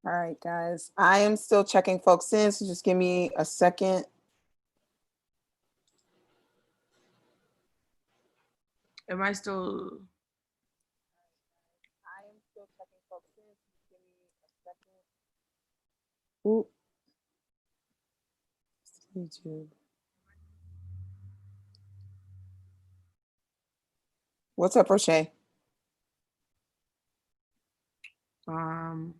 All right, guys. I am still checking folks in, so just give me a second. Am I still? I am still checking folks in, so just give me a second. Ooh. YouTube. What's up, Rochee? Um,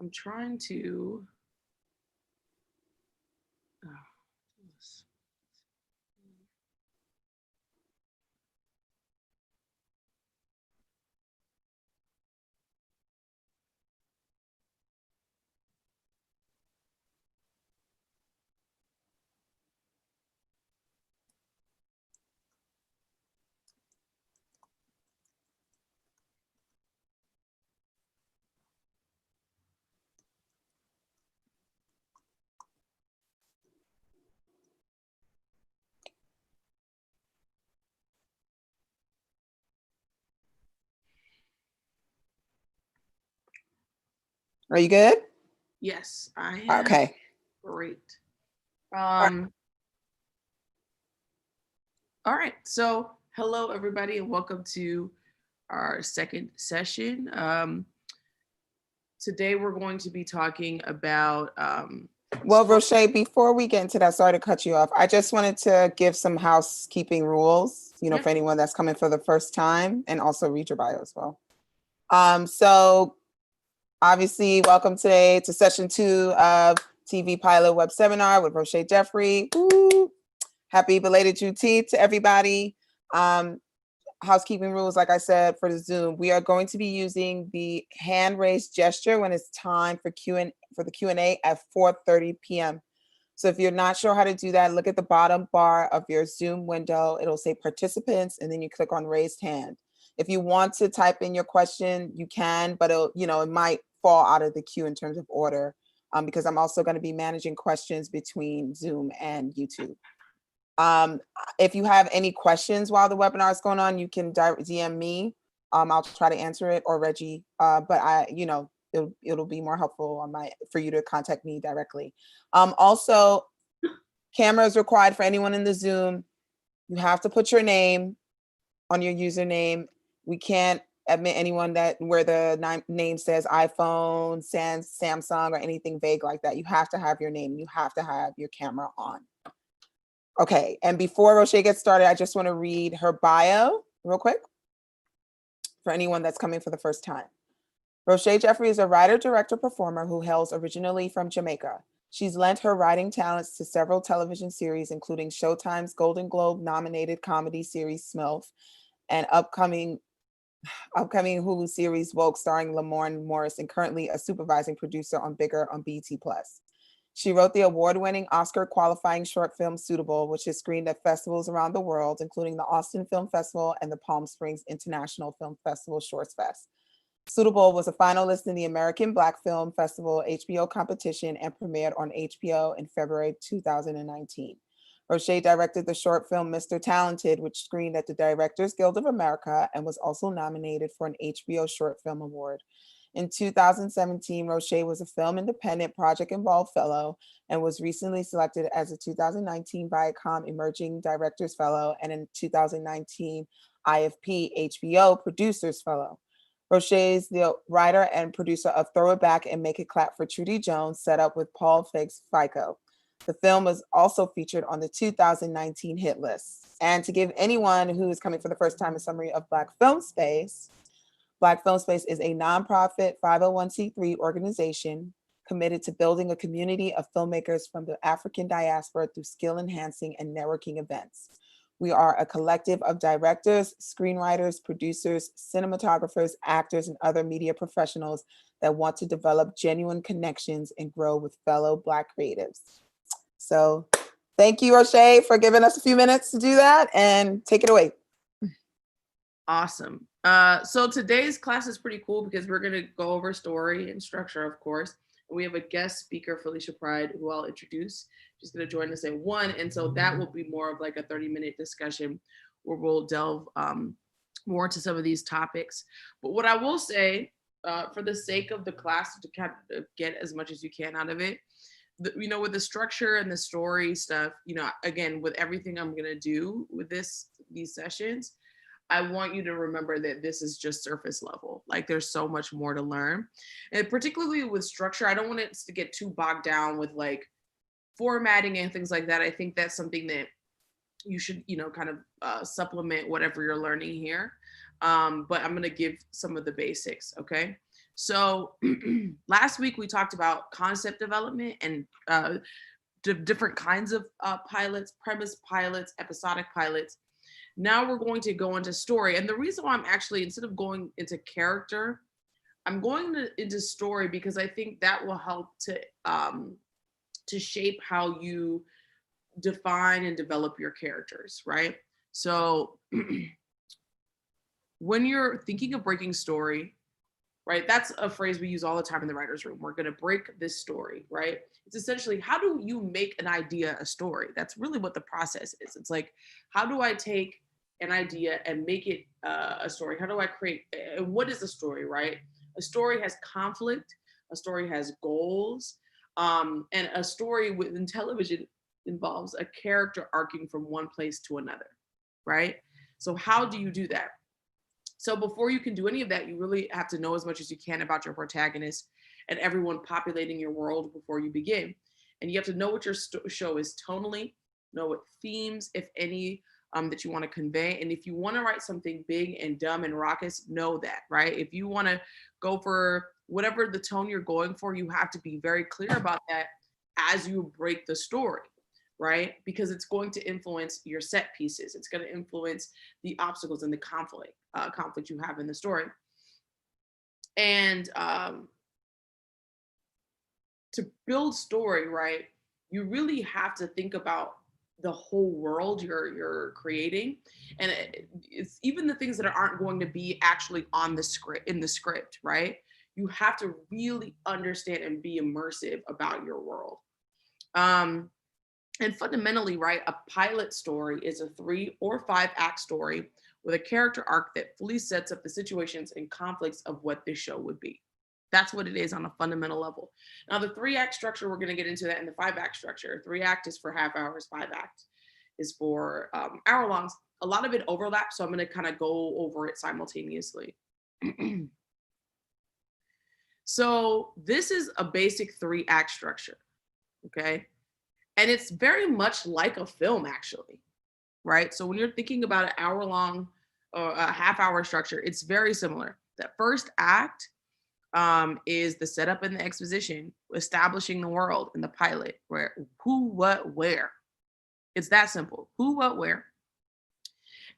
I'm trying to. Oh, Are you good? yes, I am. Okay. Great. All right. So, hello, everybody, and welcome to our second session. Today, we're going to be talking about. Well, Rochee, before we get into that, sorry to cut you off. I just wanted to give some housekeeping rules, Yep. for anyone that's coming for the first time, and also read your bio as well. So obviously, welcome today to session 2 of TV Pilot Web Seminar with Rochée Jeffrey. Woo! Happy belated Juneteenth to everybody. Housekeeping rules, like I said, for the Zoom, we are going to be using the hand raised gesture when it's time for the Q&A at 4:30 p.m. So if you're not sure how to do that, look at the bottom bar of your Zoom window. It'll say participants, and then you click on raised hand. If you want to type in your question, you can, but it might fall out of the queue in terms of order, because I'm also going to be managing questions between Zoom and YouTube. If you have any questions while the webinar is going on, you can DM me. I'll try to answer it, or Reggie. But it'll be more helpful for you to contact me directly. Also, cameras required for anyone in the Zoom. You have to put your name on your username. We can't admit anyone where the name says iPhone, Samsung, or anything vague like that. You have to have your name. You have to have your camera on. Okay, and before Rochee gets started, I just want to read her bio real quick for anyone that's coming for the first time. Rochee Jeffrey is a writer, director, performer who hails originally from Jamaica. She's lent her writing talents to several television series, including Showtime's Golden Globe nominated comedy series Smilf and upcoming Hulu series Woke starring Lamorne Morris, and currently a supervising producer on Bigger on BET+. She wrote the award-winning Oscar-qualifying short film Suitable, which is screened at festivals around the world, including the Austin Film Festival and the Palm Springs International Film Festival Shorts Fest. Suitable was a finalist in the American Black Film Festival HBO competition and premiered on HBO in February 2019. Rochee directed the short film Mr. Talented, which screened at the Directors Guild of America and was also nominated for an HBO Short Film Award. In 2017, Rochee was a Film Independent Project Involved Fellow and was recently selected as a 2019 Viacom Emerging Directors Fellow and in 2019 IFP HBO Producers Fellow. Rochee is the writer and producer of Throw It Back and Make It Clap for Trudy Jones, set up with Paul Feig's FICO. The film was also featured on the 2019 hit list. And to give anyone who is coming for the first time a summary of Black Film Space, Black Film Space is a nonprofit 501c3 organization committed to building a community of filmmakers from the African diaspora through skill enhancing and networking events. We are a collective of directors, screenwriters, producers, cinematographers, actors, and other media professionals that want to develop genuine connections and grow with fellow Black creatives. So thank you, Rochee, for giving us a few minutes to do that, and take it away. Awesome. So today's class is pretty cool because we're going to go over story and structure, of course. And we have a guest speaker, Felicia Pride, who I'll introduce. She's going to join us at 1. And so that will be more of like a 30-minute discussion where we'll delve more into some of these topics. But what I will say, for the sake of the class, to kind of get as much as you can out of it, with the structure and the story stuff, again, with everything I'm going to do with these sessions, I want you to remember that this is just surface level. Like there's so much more to learn. And particularly with structure, I don't want it to get too bogged down with like formatting and things like that. I think that's something that you should, kind of supplement whatever you're learning here. But I'm going to give some of the basics, okay? So last week we talked about concept development and different kinds of pilots, premise pilots, episodic pilots. Now we're going to go into story. And the reason why I'm actually, instead of going into character, I'm going into story because I think that will help to shape how you define and develop your characters, right? So when you're thinking of breaking story, right? That's a phrase we use all the time in the writer's room. We're going to break this story, right? It's essentially, how do you make an idea a story? That's really what the process is. It's like, how do I take an idea and make it a story? How do I create, and what is a story, right? A story has conflict, a story has goals, and a story within television involves a character arcing from one place to another, right? So how do you do that? So before you can do any of that, you really have to know as much as you can about your protagonist and everyone populating your world before you begin. And you have to know what your show is tonally, know what themes, if any, that you want to convey. And if you want to write something big and dumb and raucous, know that, right? If you want to go for whatever the tone you're going for, you have to be very clear about that as you break the story, right? Because it's going to influence your set pieces. It's going to influence the obstacles and the conflict you have in the story. And to build story, right, you really have to think about the whole world you're creating, and it's even the things that aren't going to be actually on the script, in the script, right? You have to really understand and be immersive about your world. And fundamentally, right, a pilot story is a 3 or 5 act story with a character arc that fully sets up the situations and conflicts of what this show would be. That's what it is on a fundamental level. Now, the 3-act structure, we're going to get into that in the 5-act structure. 3-act is for half hours, 5-act is for hour longs. A lot of it overlaps, so I'm going to kind of go over it simultaneously. So this is a basic 3-act structure, okay? And it's very much like a film, actually, right? So when you're thinking about an hour-long or a half-hour structure, it's very similar. That first act is the setup and the exposition, establishing the world in the pilot, where who, what, where. It's that simple. Who, what, where.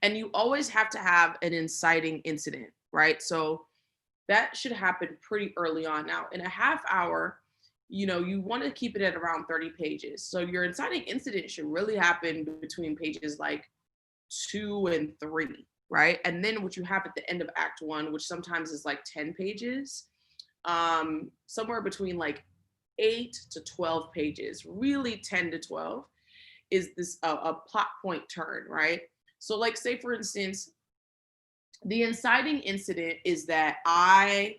And you always have to have an inciting incident, right? So that should happen pretty early on. Now, in a half hour, you want to keep it at around 30 pages. So your inciting incident should really happen between pages like 2 and 3, right? And then what you have at the end of Act 1, which sometimes is like 10 pages, somewhere between like 8 to 12 pages, really 10 to 12, is this a plot point turn, right? So like, say for instance, the inciting incident is that I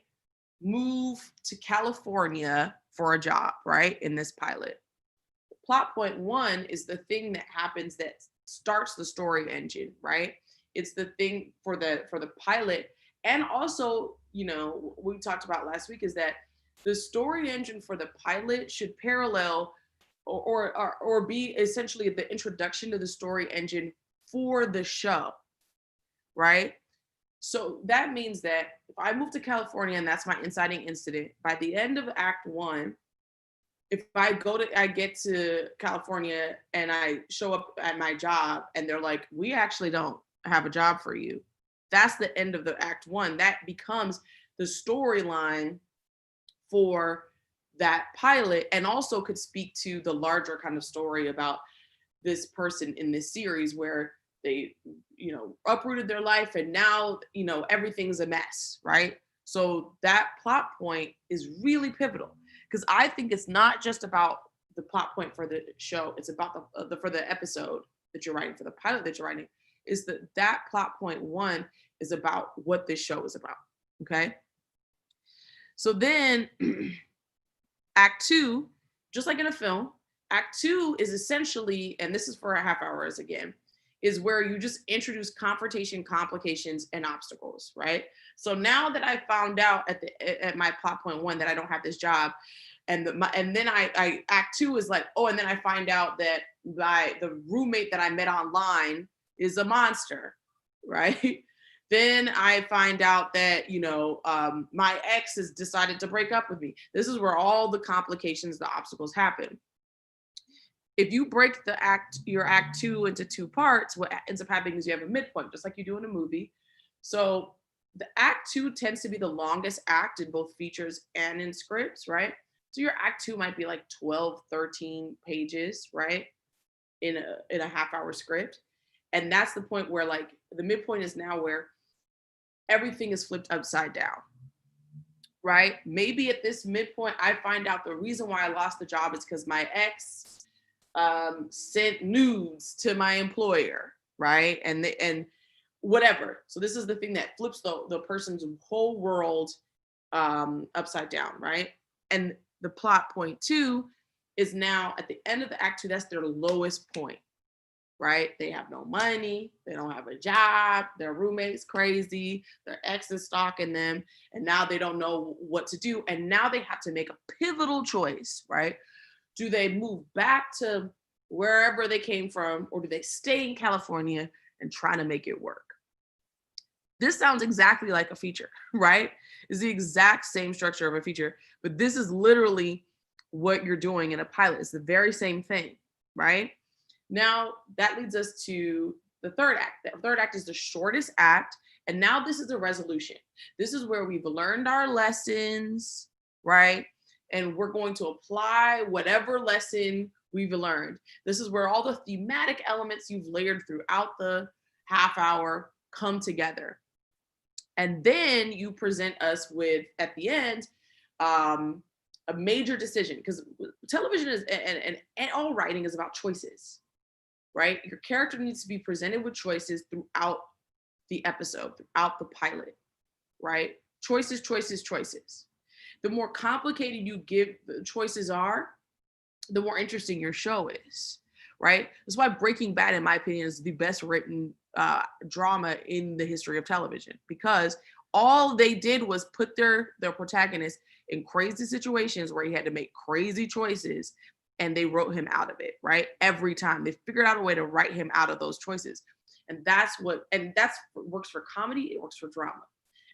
move to California for a job, right? In this pilot. Plot point 1 is the thing that happens that starts the story engine, right? It's the thing for the pilot. And also, we talked about last week is that the story engine for the pilot should parallel or be essentially the introduction to the story engine for the show, right? So that means that if I move to California and that's my inciting incident, by the end of Act 1, if I get to California and I show up at my job and they're like, we actually don't have a job for you, that's the end of the Act 1. That becomes the storyline for that pilot, and also could speak to the larger kind of story about this person in this series, where they, uprooted their life, and now, everything's a mess, right? So that plot point is really pivotal, because I think it's not just about the plot point for the show. It's about the for the episode that you're writing, for the pilot that you're writing, is that plot point one is about what this show is about. Okay. So then act two, just like in a film, act two is essentially, and this is for a half hour again, is where you just introduce confrontation, complications, and obstacles, right? So now that I found out at my plot point one that I don't have this job, and then I act two is like, oh, and then I find out that the roommate that I met online is a monster, right? Then I find out that, my ex has decided to break up with me. This is where all the complications, the obstacles happen. If you break your act two into two parts, what ends up happening is you have a midpoint, just like you do in a movie. So the act two tends to be the longest act in both features and in scripts, right? So your act two might be like 12, 13 pages, right? In a half hour script. And that's the point where, like, the midpoint is now where everything is flipped upside down, right? Maybe at this midpoint, I find out the reason why I lost the job is because my ex sent nudes to my employer, right? And whatever. So this is the thing that flips the person's whole world upside down, right? And the plot point two is now at the end of the act two, that's their lowest point, right? They have no money, they don't have a job, their roommate's crazy, their ex is stalking them, and now they don't know what to do. And now they have to make a pivotal choice, right? Do they move back to wherever they came from, or do they stay in California and try to make it work? This sounds exactly like a feature, right? It's the exact same structure of a feature, but this is literally what you're doing in a pilot. It's the very same thing, right? Now, that leads us to the third act. The third act is the shortest act, and now this is a resolution. This is where we've learned our lessons, right? And we're going to apply whatever lesson we've learned. This is where all the thematic elements you've layered throughout the half hour come together. And then you present us with, at the end, a major decision, because television is, and all writing is about choices, right? Your character needs to be presented with choices throughout the episode, throughout the pilot, right? Choices, choices, choices. The more complicated you give the choices are, the more interesting your show is, right? That's why Breaking Bad, in my opinion, is the best written drama in the history of television, because all they did was put their protagonist in crazy situations where he had to make crazy choices, and they wrote him out of it, right? Every time they figured out a way to write him out of those choices. And that's what works for comedy, it works for drama.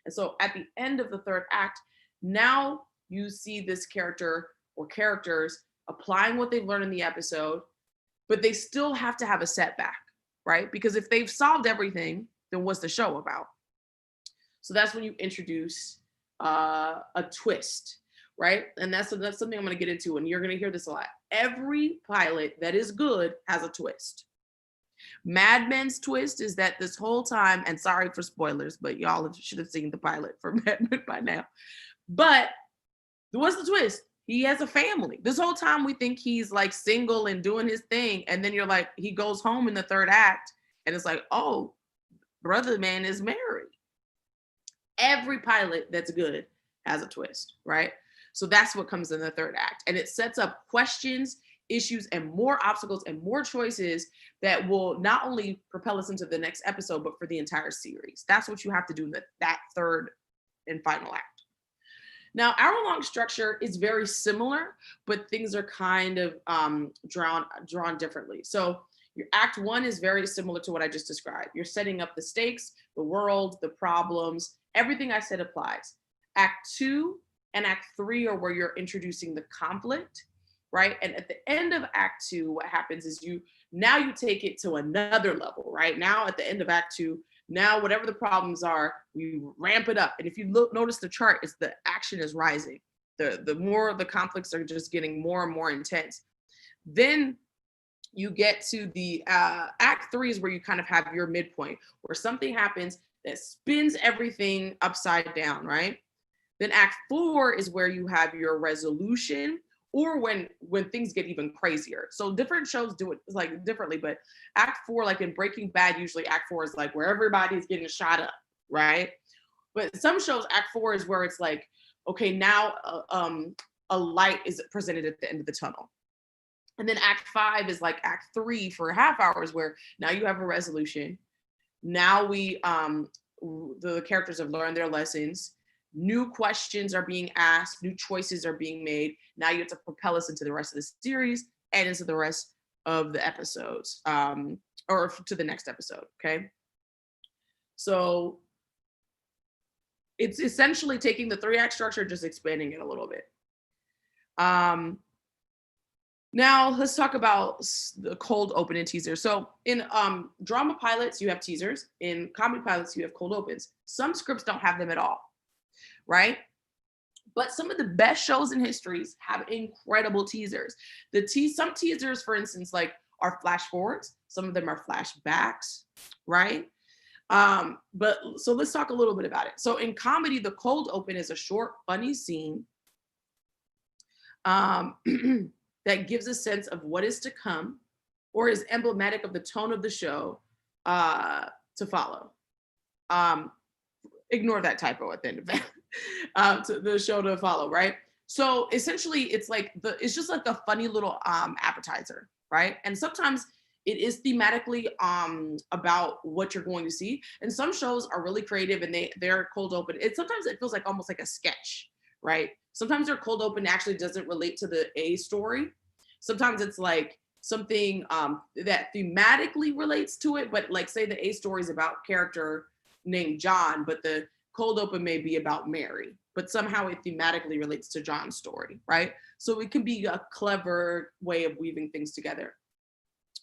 And so at the end of the third act, now you see this character or characters applying what they've learned in the episode, but they still have to have a setback, right? Because if they've solved everything, then what's the show about? So that's when you introduce a twist, right? And that's something I'm going to get into, and you're going to hear this a lot. Every pilot that is good has a twist. Mad Men's twist is that this whole time, and sorry for spoilers, but y'all should have seen the pilot for Mad Men by now. But what's the twist? He has a family. This whole time we think he's like single and doing his thing. And then you're like, he goes home in the third act and it's like, oh, brother man is married. Every pilot that's good has a twist, right? So that's what comes in the third act. And it sets up questions, issues, and more obstacles and more choices that will not only propel us into the next episode, but for the entire series. That's what you have to do in that third and final act. Now, hour-long structure is very similar, but things are kind of drawn differently. So your act one is very similar to what I just described. You're setting up the stakes, the world, the problems, everything I said applies. Act two and act three are where you're introducing the conflict, right? And at the end of act two, what happens is you take it to another level, right? Now at the end of act two, now whatever the problems are, we ramp it up. And if you notice the chart, it's the action is rising. The more the conflicts are just getting more and more intense. Then you get to the act 3 is where you kind of have your midpoint, where something happens that spins everything upside down, right? Then act 4 is where you have your resolution, or when things get even crazier. So different shows do it like differently, but act 4, like in Breaking Bad, usually act 4 is like where everybody's getting shot up, right? But some shows, act 4 is where it's like, okay, now a light is presented at the end of the tunnel. And then act 5 is like act 3 for half hours, where now you have a resolution. Now the characters have learned their lessons. New questions are being asked, new choices are being made. Now you have to propel us into the rest of the series and into the rest of the episodes, or to the next episode, okay? So it's essentially taking the 3-act structure, just expanding it a little bit. Now let's talk about the cold open and teaser. So in drama pilots, you have teasers. In comedy pilots, you have cold opens. Some scripts don't have them at all, right? But some of the best shows in histories have incredible teasers. Some teasers, for instance, like are flash forwards. Some of them are flashbacks, right? But so let's talk a little bit about it. So in comedy, the cold open is a short, funny scene that gives a sense of what is to come, or is emblematic of the tone of the show to follow. Ignore that typo at the end of that. To the show to follow, right? So essentially, it's like it's just like a funny little appetizer, right? And sometimes it is thematically about what you're going to see. And some shows are really creative and they're cold open. Sometimes it feels like almost like a sketch, right? Sometimes their cold open actually doesn't relate to the A story. Sometimes it's like something that thematically relates to it, but like say the A story is about character named John, but the cold open may be about Mary, but somehow it thematically relates to John's story, right? So it can be a clever way of weaving things together.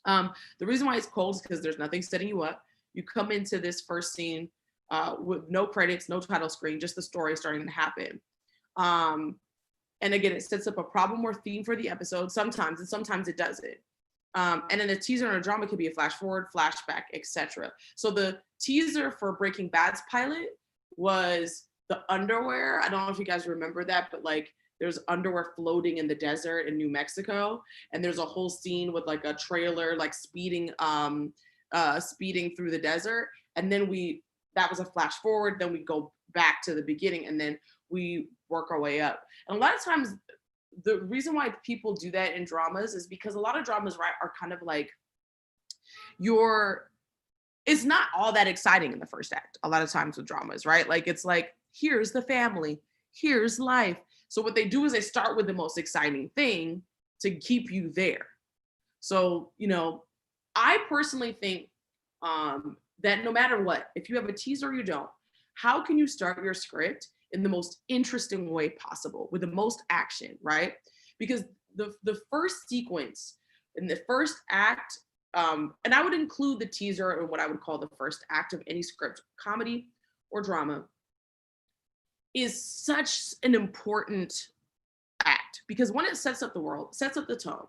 The reason why it's cold is because there's nothing setting you up. You come into this first scene with no credits, no title screen, just the story starting to happen. And again, it sets up a problem or theme for the episode sometimes, and sometimes it doesn't. And then a teaser and a drama could be a flash forward, flashback, etc. So the teaser for Breaking Bad's pilot was the underwear. I don't know if you guys remember that, but like there's underwear floating in the desert in New Mexico, and there's a whole scene with like a trailer like speeding through the desert. And then that was a flash forward, then we go back to the beginning, and then we work our way up. And a lot of times the reason why people do that in dramas is because a lot of dramas, right, are kind of like it's not all that exciting in the first act a lot of times with dramas, right? Like it's like, here's the family, here's life. So what they do is they start with the most exciting thing to keep you there. So, I personally think that no matter what, if you have a teaser or you don't, how can you start your script in the most interesting way possible with the most action, right? Because the first sequence in the first act, and I would include the teaser or what I would call the first act of any script, comedy or drama, is such an important act because when it sets up the world, sets up the tone,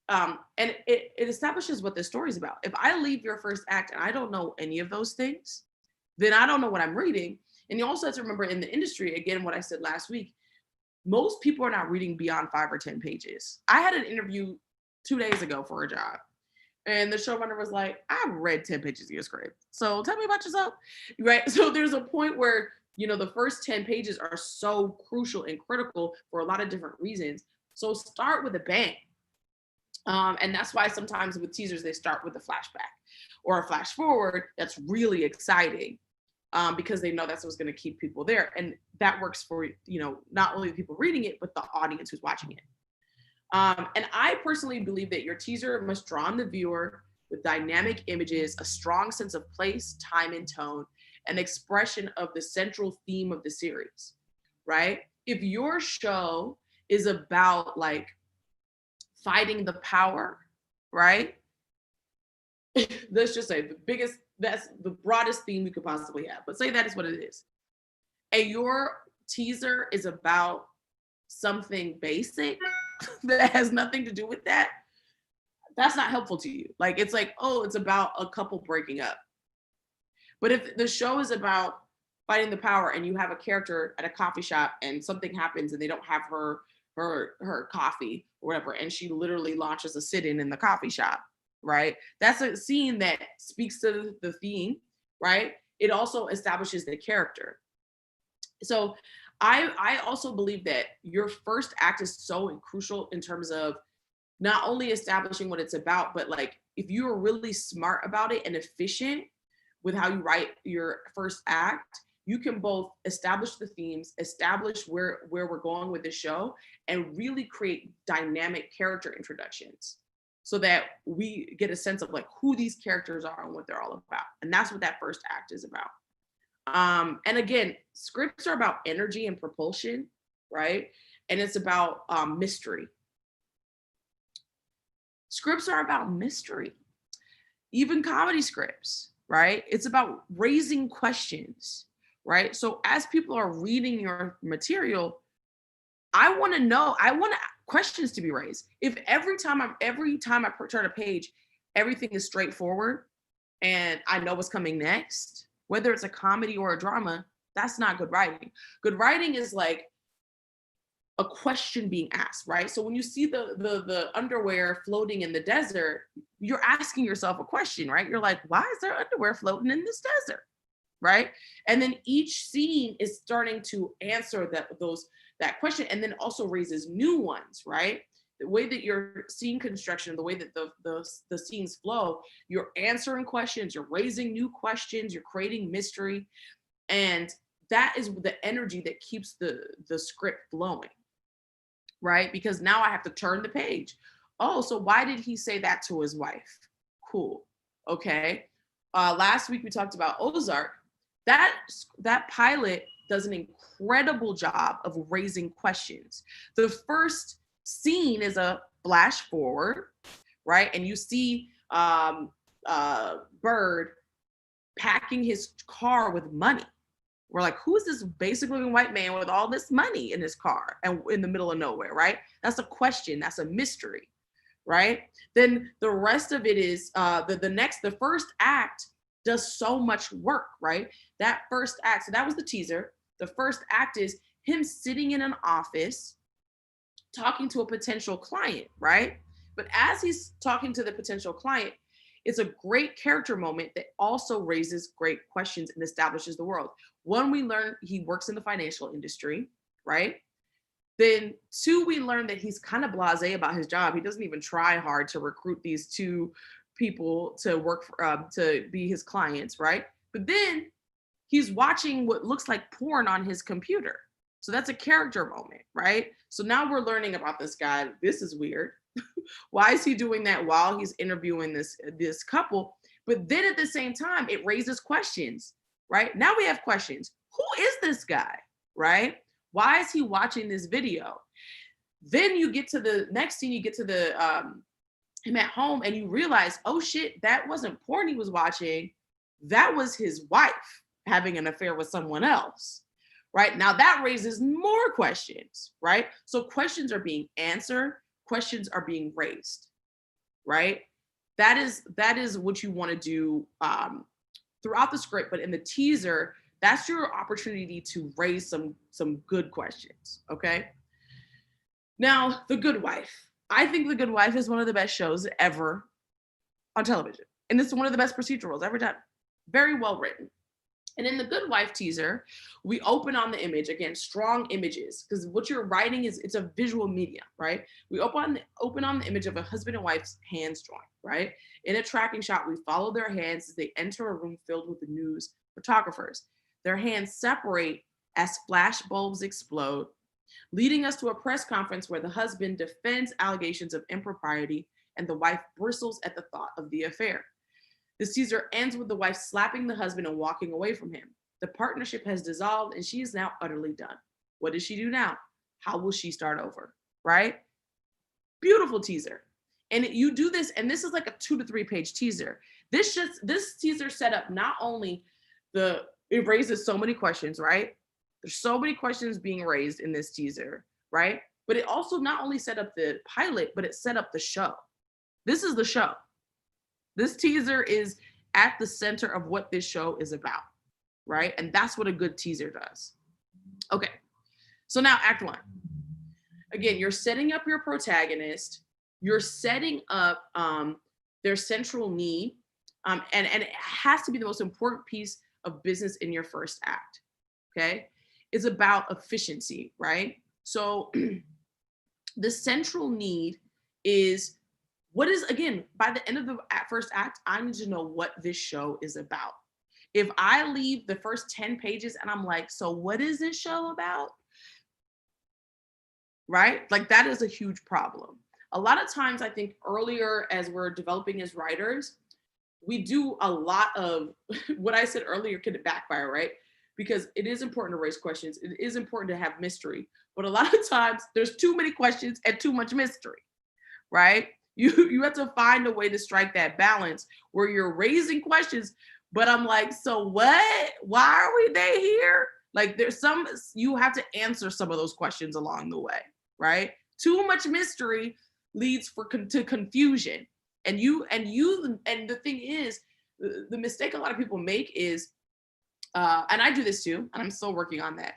and it establishes what the story is about. If I leave your first act and I don't know any of those things, then I don't know what I'm reading. And you also have to remember in the industry, again, what I said last week, most people are not reading beyond 5 or 10 pages. I had an interview 2 days ago for a job, and the showrunner was like, I've read 10 pages of your script, so tell me about yourself, right? So there's a point where, the first 10 pages are so crucial and critical for a lot of different reasons. So start with a bang. And that's why sometimes with teasers, they start with a flashback or a flash forward that's really exciting. Because they know that's what's going to keep people there. And that works for, not only the people reading it, but the audience who's watching it. And I personally believe that your teaser must draw on the viewer with dynamic images, a strong sense of place, time, and tone, an expression of the central theme of the series, right? If your show is about like fighting the power, right? Let's just say that's the broadest theme we could possibly have, but say that is what it is. And your teaser is about something basic that has nothing to do with that, that's not helpful to you. Like, it's like, oh, it's about a couple breaking up. But if the show is about fighting the power and you have a character at a coffee shop and something happens and they don't have her coffee or whatever, and she literally launches a sit-in the coffee shop, right? That's a scene that speaks to the theme, right? It also establishes the character. So I also believe that your first act is so crucial in terms of not only establishing what it's about, but like if you are really smart about it and efficient with how you write your first act, you can both establish the themes, establish where we're going with the show, and really create dynamic character introductions so that we get a sense of like who these characters are and what they're all about. And that's what that first act is about. And again, scripts are about energy and propulsion, right? And it's about mystery. Scripts are about mystery, even comedy scripts, right? It's about raising questions, right? So as people are reading your material, I want to know, I want questions to be raised. If every time I turn a page, everything is straightforward and I know what's coming next, whether it's a comedy or a drama, that's not good writing. Good writing is like a question being asked, right? So when you see the underwear floating in the desert, you're asking yourself a question, right? You're like, why is there underwear floating in this desert, right? And then each scene is starting to answer that question, and then also raises new ones, right? The way that your scene construction, the way that the scenes flow, you're answering questions, you're raising new questions, you're creating mystery, and that is the energy that keeps the script flowing, right? Because now I have to turn the page. Oh, so why did he say that to his wife? Cool. Okay. Last week we talked about Ozark. That pilot does an incredible job of raising questions. The first scene is a flash forward, right? And you see Bird packing his car with money. We're like, who is this basic living white man with all this money in his car and in the middle of nowhere, right? That's a question. That's a mystery, right? Then the rest of it is the first act does so much work, right? That first act, so that was the teaser. The first act is him sitting in an office talking to a potential client, right? But as he's talking to the potential client, it's a great character moment that also raises great questions and establishes the world. One, we learn he works in the financial industry, right? Then two, we learn that he's kind of blasé about his job. He doesn't even try hard to recruit these two people to work for, to be his clients, right? But then he's watching what looks like porn on his computer. So that's a character moment, right? So now we're learning about this guy. This is weird. Why is he doing that while he's interviewing this couple? But then at the same time, it raises questions, right? Now we have questions. Who is this guy, right? Why is he watching this video? Then you get to the next scene, you get to him at home and you realize, oh shit, that wasn't porn he was watching. That was his wife having an affair with someone else, right? Now that raises more questions, right? So questions are being answered, questions are being raised, right? That is what you want to do throughout the script, but in the teaser, that's your opportunity to raise some good questions, okay? Now, The Good Wife. I think The Good Wife is one of the best shows ever on television. And it's one of the best procedurals ever done. Very well written. And in The Good Wife teaser, we open on the image, again, strong images, because what you're writing it's a visual medium, right? We open on the image of a husband and wife's hands joined, right? In a tracking shot, we follow their hands as they enter a room filled with the news photographers. Their hands separate as flash bulbs explode, leading us to a press conference where the husband defends allegations of impropriety and the wife bristles at the thought of the affair. The teaser ends with the wife slapping the husband and walking away from him. The partnership has dissolved and she is now utterly done. What does she do now? How will she start over, right? Beautiful teaser. And you do this, and this is like a 2 to 3 page teaser. This teaser set up not only it raises so many questions, right? There's so many questions being raised in this teaser, right? But it also not only set up the pilot, but it set up the show. This is the show. This teaser is at the center of what this show is about, right? And that's what a good teaser does. Okay, so now act one. Again, you're setting up your protagonist. You're setting up their central need. And it has to be the most important piece of business in your first act, okay? It's about efficiency, right? So the central need is what is, again, by the end of the first act, I need to know what this show is about. If I leave the first 10 pages and I'm like, so what is this show about? Right? Like that is a huge problem. A lot of times I think earlier as we're developing as writers, we do a lot of what I said earlier could backfire, right? Because it is important to raise questions. It is important to have mystery. But a lot of times there's too many questions and too much mystery, right? You have to find a way to strike that balance where you're raising questions, but I'm like, so what? Why are they here? Like there's you have to answer some of those questions along the way, right? Too much mystery leads to confusion. And the thing is, the mistake a lot of people make is, and I do this too, and I'm still working on that.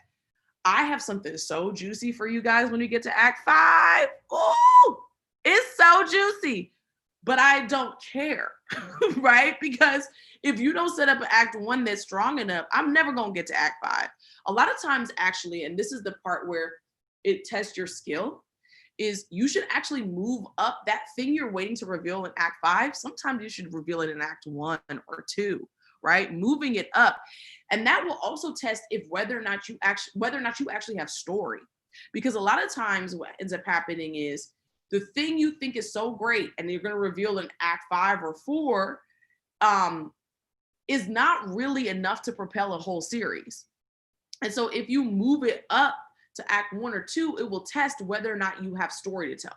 I have something so juicy for you guys when you get to Act 5. Oh, it's so juicy, but I don't care, right? Because if you don't set up an Act 1 that's strong enough, I'm never gonna get to Act 5. A lot of times, actually, and this is the part where it tests your skill, is you should actually move up that thing you're waiting to reveal in Act 5. Sometimes you should reveal it in Act 1 or 2, right? Moving it up. And that will also test if whether or not you actually have story. Because a lot of times what ends up happening is the thing you think is so great and you're going to reveal in Act 5 or 4 is not really enough to propel a whole series. And so if you move it up to Act 1 or 2, it will test whether or not you have story to tell.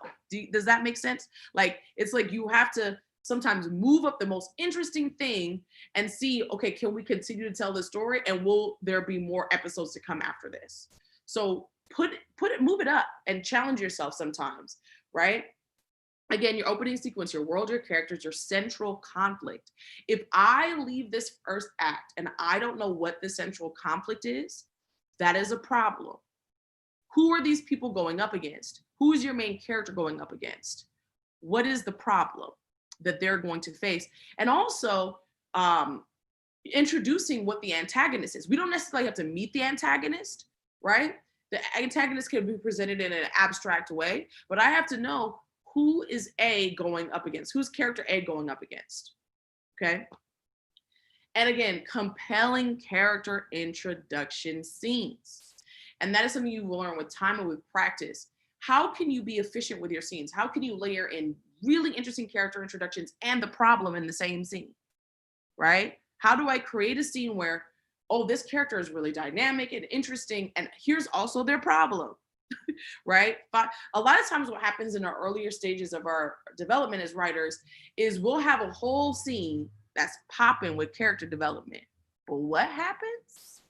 Does that make sense? Like, it's like you have to sometimes move up the most interesting thing and see, okay, can we continue to tell the story? And will there be more episodes to come after this? So move it up and challenge yourself sometimes, right? Again, your opening sequence, your world, your characters, your central conflict. If I leave this first act and I don't know what the central conflict is, that is a problem. Who are these people going up against? Who is your main character going up against? What is the problem that they're going to face? And also introducing what the antagonist is. We don't necessarily have to meet the antagonist, right? The antagonist can be presented in an abstract way, but I have to know who is A going up against? Who's character A going up against? Okay. And again, compelling character introduction scenes. And that is something you will learn with time and with practice. How can you be efficient with your scenes? How can you layer in really interesting character introductions and the problem in the same scene, right? How do I create a scene where, oh, this character is really dynamic and interesting, and here's also their problem, right? But a lot of times what happens in our earlier stages of our development as writers is we'll have a whole scene that's popping with character development. But what happens,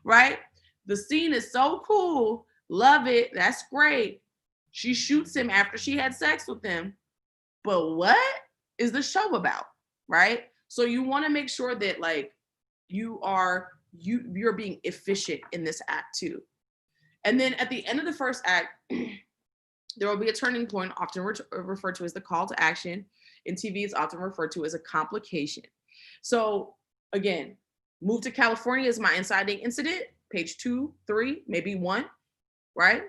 right? The scene is so cool, love it, that's great. She shoots him after she had sex with him. But what is the show about, right? So you want to make sure that like you're being efficient in this act too. And then at the end of the first act, there will be a turning point, often referred to as the call to action. In TV, it's often referred to as a complication. So again, move to California is my inciting incident. Page 2, 3, maybe 1, right?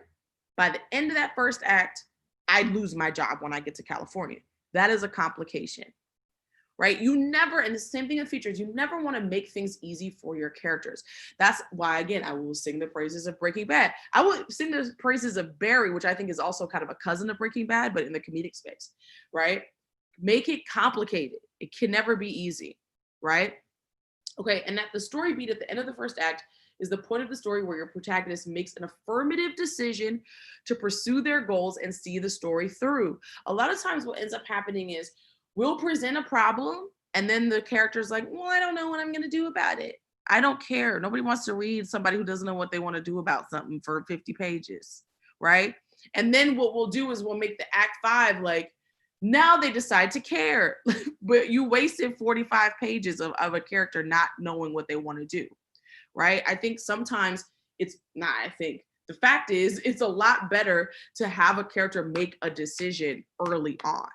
By the end of that first act, I lose my job when I get to California. That is a complication, right? You never, and the same thing in features, you never want to make things easy for your characters. That's why, again, I will sing the praises of Breaking Bad. I will sing the praises of Barry, which I think is also kind of a cousin of Breaking Bad, but in the comedic space, right? Make it complicated. It can never be easy, right? Okay, and at the story beat at the end of the first act, is the point of the story where your protagonist makes an affirmative decision to pursue their goals and see the story through. A lot of times what ends up happening is we'll present a problem and then the character's like, well, I don't know what I'm going to do about it. I don't care. Nobody wants to read somebody who doesn't know what they want to do about something for 50 pages, right? And then what we'll do is we'll make the Act 5 like, Now they decide to care, but you wasted 45 pages of a character not knowing what they want to do, right? I think sometimes it's not, I think the fact is it's a lot better to have a character make a decision early on,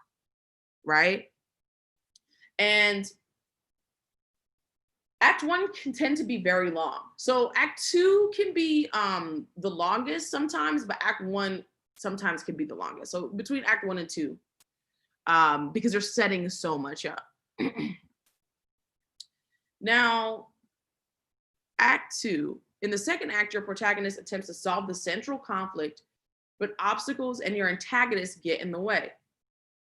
right? And Act 1 can tend to be very long. So Act 2 can be the longest sometimes, but Act 1 sometimes can be the longest. So between Act 1 and 2, because they're setting so much up. Now, Act 2. In the second act, your protagonist attempts to solve the central conflict, but obstacles and your antagonist get in the way.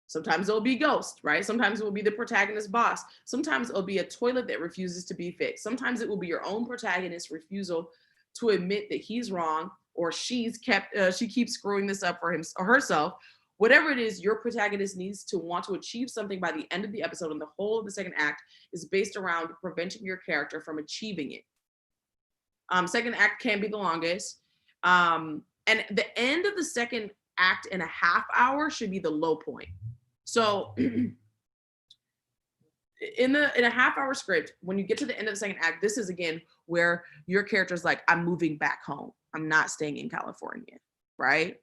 Sometimes it'll be Ghost, right? Sometimes it will be the protagonist's boss. Sometimes it'll be a toilet that refuses to be fixed. Sometimes it will be your own protagonist's refusal to admit that he's wrong, or she keeps screwing this up for him or herself. Whatever it is, your protagonist needs to want to achieve something by the end of the episode, and the whole of the second act is based around preventing your character from achieving it. Second act can be the longest. And the end of the second act in a half hour should be the low point. So in a half hour script, when you get to the end of the second act, this is again where your character's like, I'm moving back home. I'm not staying in California, right?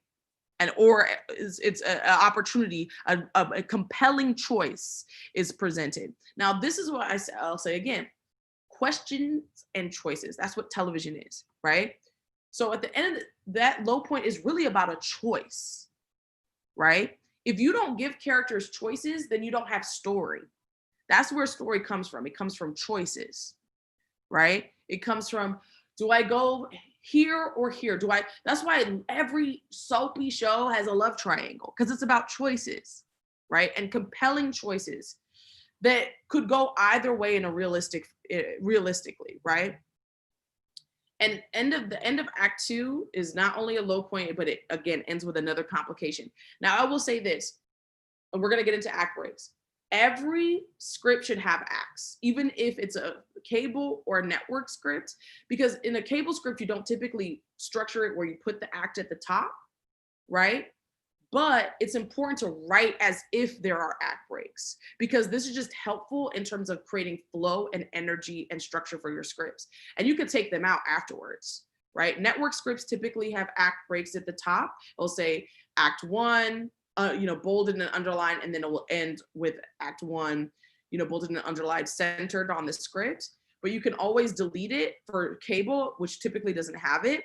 And or it's an opportunity, a compelling choice is presented. Now, this is what I'll say again, questions and choices. That's what television is, right? So at the end of that low point is really about a choice, right? If you don't give characters choices, then you don't have story. That's where story comes from. It comes from choices, right? It comes from, do I go here or here? That's why every soapy show has a love triangle, because it's about choices, right? And compelling choices that could go either way in a realistically, right? And the end of Act 2 is not only a low point, but it again ends with another complication. Now, I will say this, and we're gonna get into act breaks. Every script should have acts, even if it's a cable or a network script, because in a cable script, you don't typically structure it where you put the act at the top, right? But it's important to write as if there are act breaks, because this is just helpful in terms of creating flow and energy and structure for your scripts. And you can take them out afterwards, right? Network scripts typically have act breaks at the top. It'll say Act 1, bolded and underlined, and then it will end with Act 1, bolded and underlined, centered on the script. But you can always delete it for cable, which typically doesn't have it.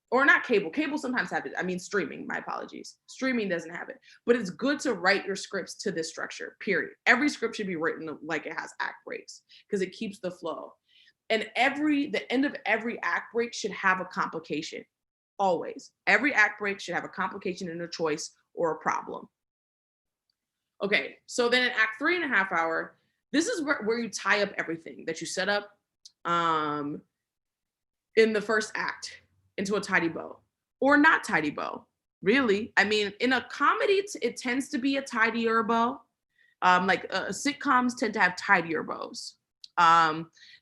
Or not cable. Cable sometimes have it. I mean, streaming, my apologies. Streaming doesn't have it. But it's good to write your scripts to this structure, period. Every script should be written like it has act breaks, because it keeps the flow. And the end of every act break should have a complication. Always. Every act break should have a complication and a choice or a problem. Okay, so then in Act 3 and a half hour, this is where you tie up everything that you set up in the first act into a tidy bow, or not tidy bow, really. I mean, in a comedy, it tends to be a tidier bow. Sitcoms tend to have tidier bows.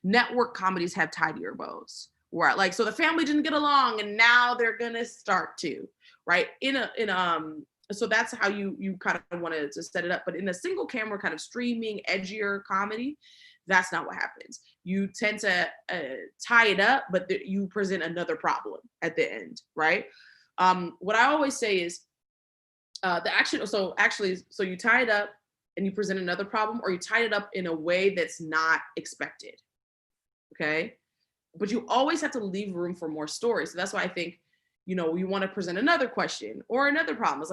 Network comedies have tidier bows, where so the family didn't get along and now they're gonna start to, right? So that's how you kind of wanted to set it up. But in a single camera kind of streaming, edgier comedy, that's not what happens. You tend to tie it up, but you present another problem at the end, right? What I always say is so you tie it up and you present another problem, or you tie it up in a way that's not expected, okay? But you always have to leave room for more story. So that's why I think, you want to present another question or another problem. It's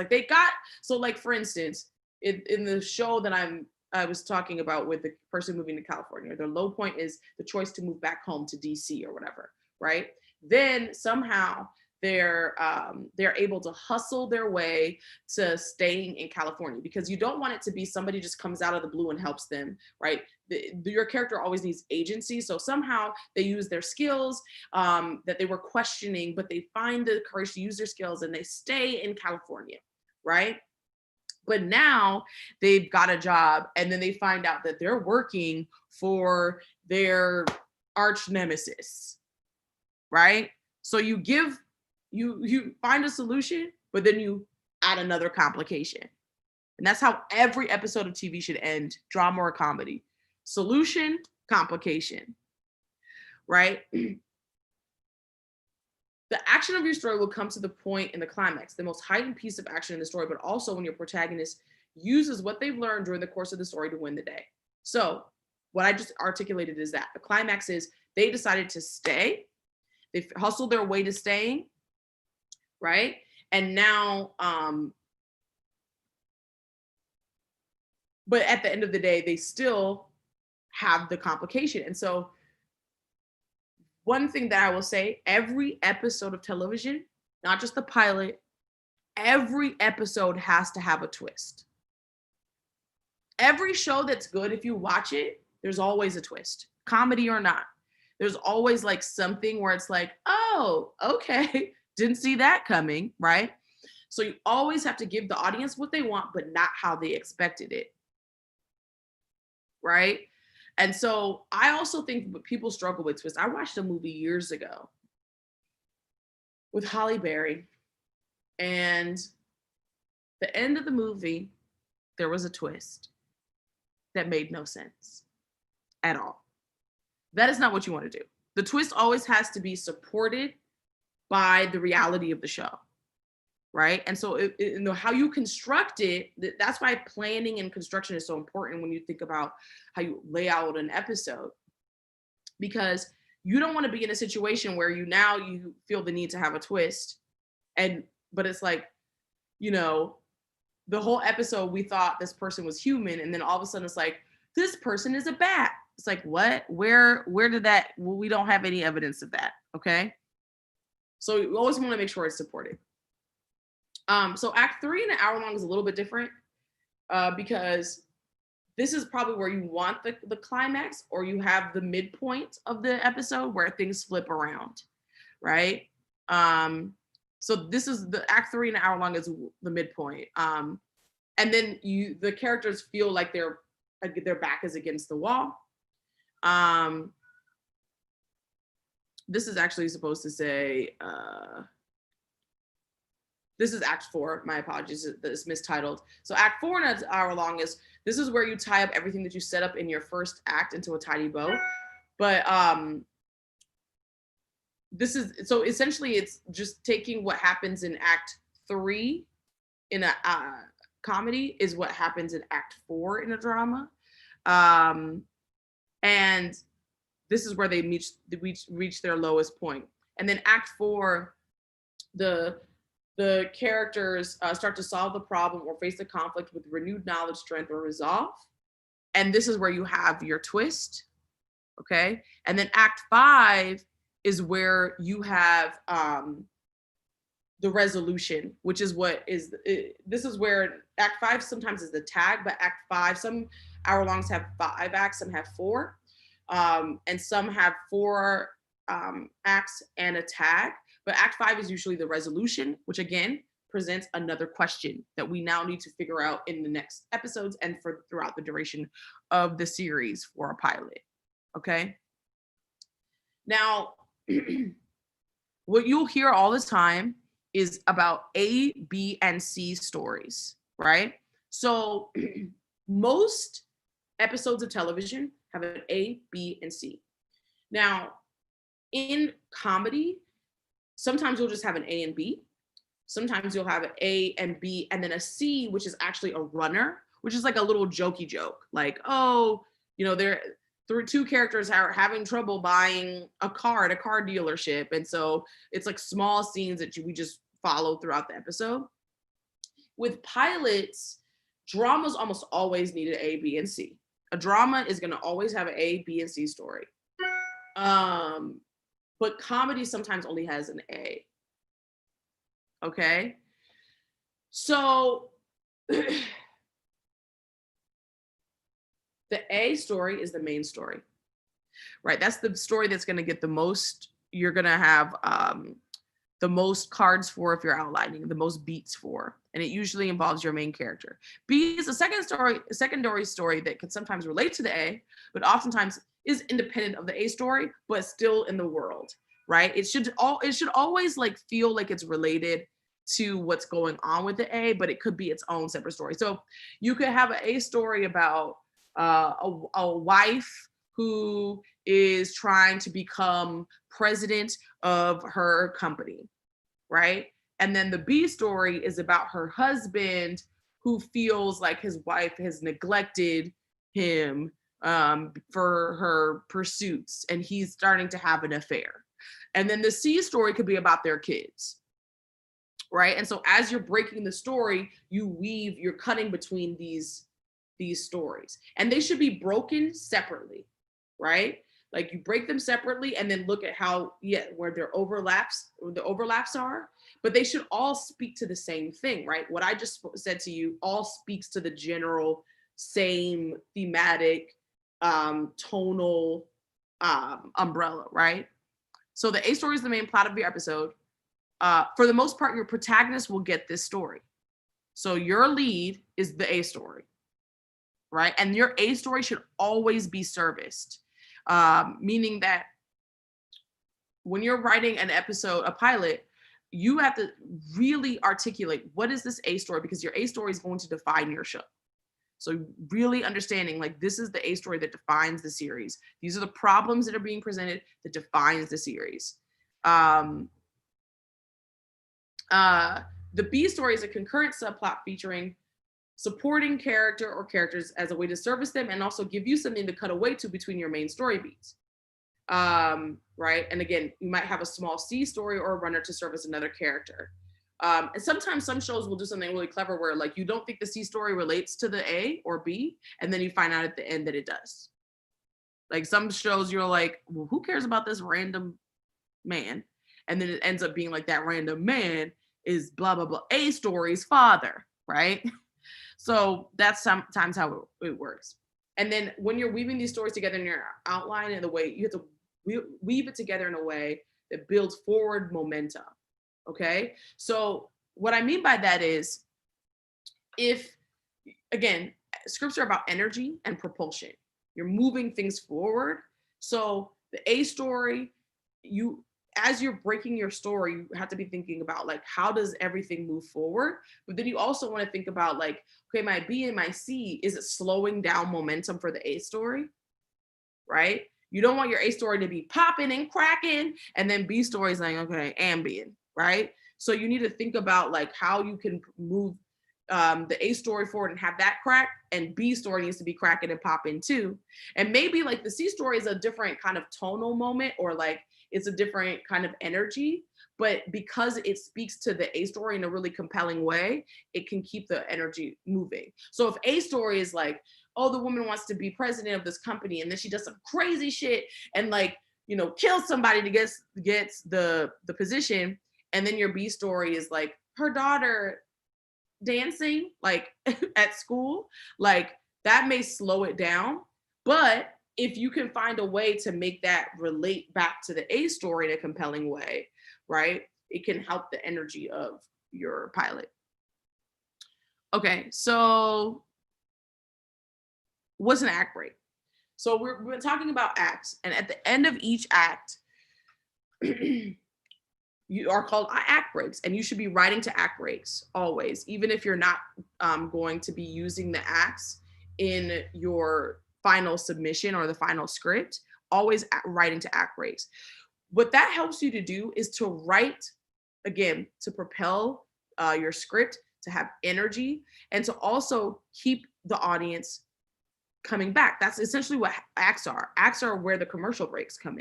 like for instance, in the show that I was talking about with the person moving to California, their low point is the choice to move back home to DC or whatever, right? Then somehow they're able to hustle their way to staying in California, because you don't want it to be somebody just comes out of the blue and helps them, right? Your character always needs agency. So somehow they use their skills that they were questioning, but they find the courage to use their skills and they stay in California, right? But now they've got a job, and then they find out that they're working for their arch nemesis, right? So you find a solution, but then you add another complication, And that's how every episode of TV should end, drama or comedy. Solution, complication, right? The action of your story will come to the point in the climax, the most heightened piece of action in the story, but also when your protagonist uses what they've learned during the course of the story to win the day. So what I just articulated is that the climax is they decided to stay. They hustled their way to staying, right? And now, but at the end of the day, they still have the complication. And so one thing that I will say, every episode of television, not just the pilot, every episode has to have a twist. Every show that's good, if you watch it, there's always a twist, comedy or not. There's always like something where it's like, oh, okay, didn't see that coming, right? So you always have to give the audience what they want, but not how they expected it, right? And so I also think people struggle with twists. I watched a movie years ago with Halle Berry, and the end of the movie, there was a twist that made no sense at all. That is not what you want to do. The twist always has to be supported by the reality of the show, right? And so how you construct it, that's why planning and construction is so important when you think about how you lay out an episode, because you don't want to be in a situation where you feel the need to have a twist, but it's like, the whole episode we thought this person was human, and then all of a sudden it's like, this person is a bat. It's like, what? Where did that? Well, we don't have any evidence of that. Okay. So you always want to make sure it's supported. So Act 3 in an hour long is a little bit different because this is probably where you want the climax, or you have the midpoint of the episode where things flip around, right? So this is the Act 3 in an hour long is the midpoint. And then the characters feel like their back is against the wall. This is actually supposed to say, this is Act 4, my apologies, it's mistitled. So Act 4 in an hour long this is where you tie up everything that you set up in your first act into a tidy bow. But so essentially it's just taking what happens in Act 3 in a comedy is what happens in Act 4 in a drama. And this is where they reach their lowest point. And then Act 4, the characters start to solve the problem or face the conflict with renewed knowledge, strength, or resolve. And this is where you have your twist, okay? And then Act 5 is where you have the resolution, which is this is where Act 5 sometimes is the tag, but Act 5, some hour longs have 5 acts, some have 4, and some have 4 acts and a tag. But Act 5 is usually the resolution, which again presents another question that we now need to figure out in the next episodes and throughout the duration of the series for a pilot. Okay. Now, what you'll hear all the time is about A, B, and C stories, right? So most episodes of television have an A, B, and C. Now, in comedy, sometimes you'll just have an A and B. Sometimes you'll have an A and B, and then a C, which is actually a runner, which is like a little jokey joke. Like, oh, they're 2 characters are having trouble buying a car at a car dealership. And so it's like small scenes that we just follow throughout the episode. With pilots, dramas almost always need an A, B, and C. A drama is going to always have an A, B, and C story. But comedy sometimes only has an A. Okay? So the A story is the main story, right? That's the story that's going to get the most, you're going to have the most cards for if you're outlining, the most beats for, and it usually involves your main character. B is a secondary story that can sometimes relate to the A, but oftentimes is independent of the A story, but still in the world, right? It should always like feel like it's related to what's going on with the A, but it could be its own separate story. So you could have an A story about a wife who is trying to become president of her company, right? And then the B story is about her husband who feels like his wife has neglected him for her pursuits, and he's starting to have an affair. And then the C story could be about their kids, right? And so as you're breaking the story, you're cutting between these stories, and they should be broken separately, right? Like you break them separately and then look at how, where the overlaps are, but they should all speak to the same thing, right? What I just said to you all speaks to the general same thematic, tonal umbrella, right? So the A story is the main plot of your episode. For the most part, your protagonist will get this story. So your lead is the A story, right? And your A story should always be serviced, meaning that when you're writing an episode, a pilot, you have to really articulate what is this A story, because your A story is going to define your show. So really understanding, like, this is the A story that defines the series. These are the problems that are being presented that defines the series. The B story is a concurrent subplot featuring supporting character or characters as a way to service them and also give you something to cut away to between your main story beats. Right? And again, you might have a small C story or a runner to service another character. And sometimes some shows will do something really clever where, like, you don't think the C story relates to the A or B, and then you find out at the end that it does. Like some shows you're like, well, who cares about this random man? And then it ends up being like that random man is blah, blah, blah, A story's father, right? So that's sometimes how it works. And then when you're weaving these stories together in your outline, in the way you have to weave it together in a way that builds forward momentum. Okay. So what I mean by that is, if, again, scripts are about energy and propulsion, you're moving things forward. So the A story, as you're breaking your story, you have to be thinking about, like, how does everything move forward? But then you also want to think about, like, okay, my B and my C, is it slowing down momentum for the A story? Right? You don't want your A story to be popping and cracking, and then B story is like, okay, ambient, right? So you need to think about, like, how you can move the A story forward and have that crack, and B story needs to be cracking and popping too. And maybe, like, the C story is a different kind of tonal moment, or like it's a different kind of energy, but because it speaks to the A story in a really compelling way, it can keep the energy moving. So if A story is like, oh, the woman wants to be president of this company, and then she does some crazy shit and, like, you know, kills somebody to get the position, and then your B story is like her daughter dancing, like, at school, like, that may slow it down. But if you can find a way to make that relate back to the A story in a compelling way, right, it can help the energy of your pilot. Okay, so what's an act break? So we've been talking about acts, and at the end of each act, you are called act breaks, and you should be writing to act breaks always, even if you're not going to be using the acts in your final submission or the final script. Always writing to act breaks. What that helps you to do is to write, again, to propel your script, to have energy, and to also keep the audience coming back. That's essentially what acts are. Acts are where the commercial breaks come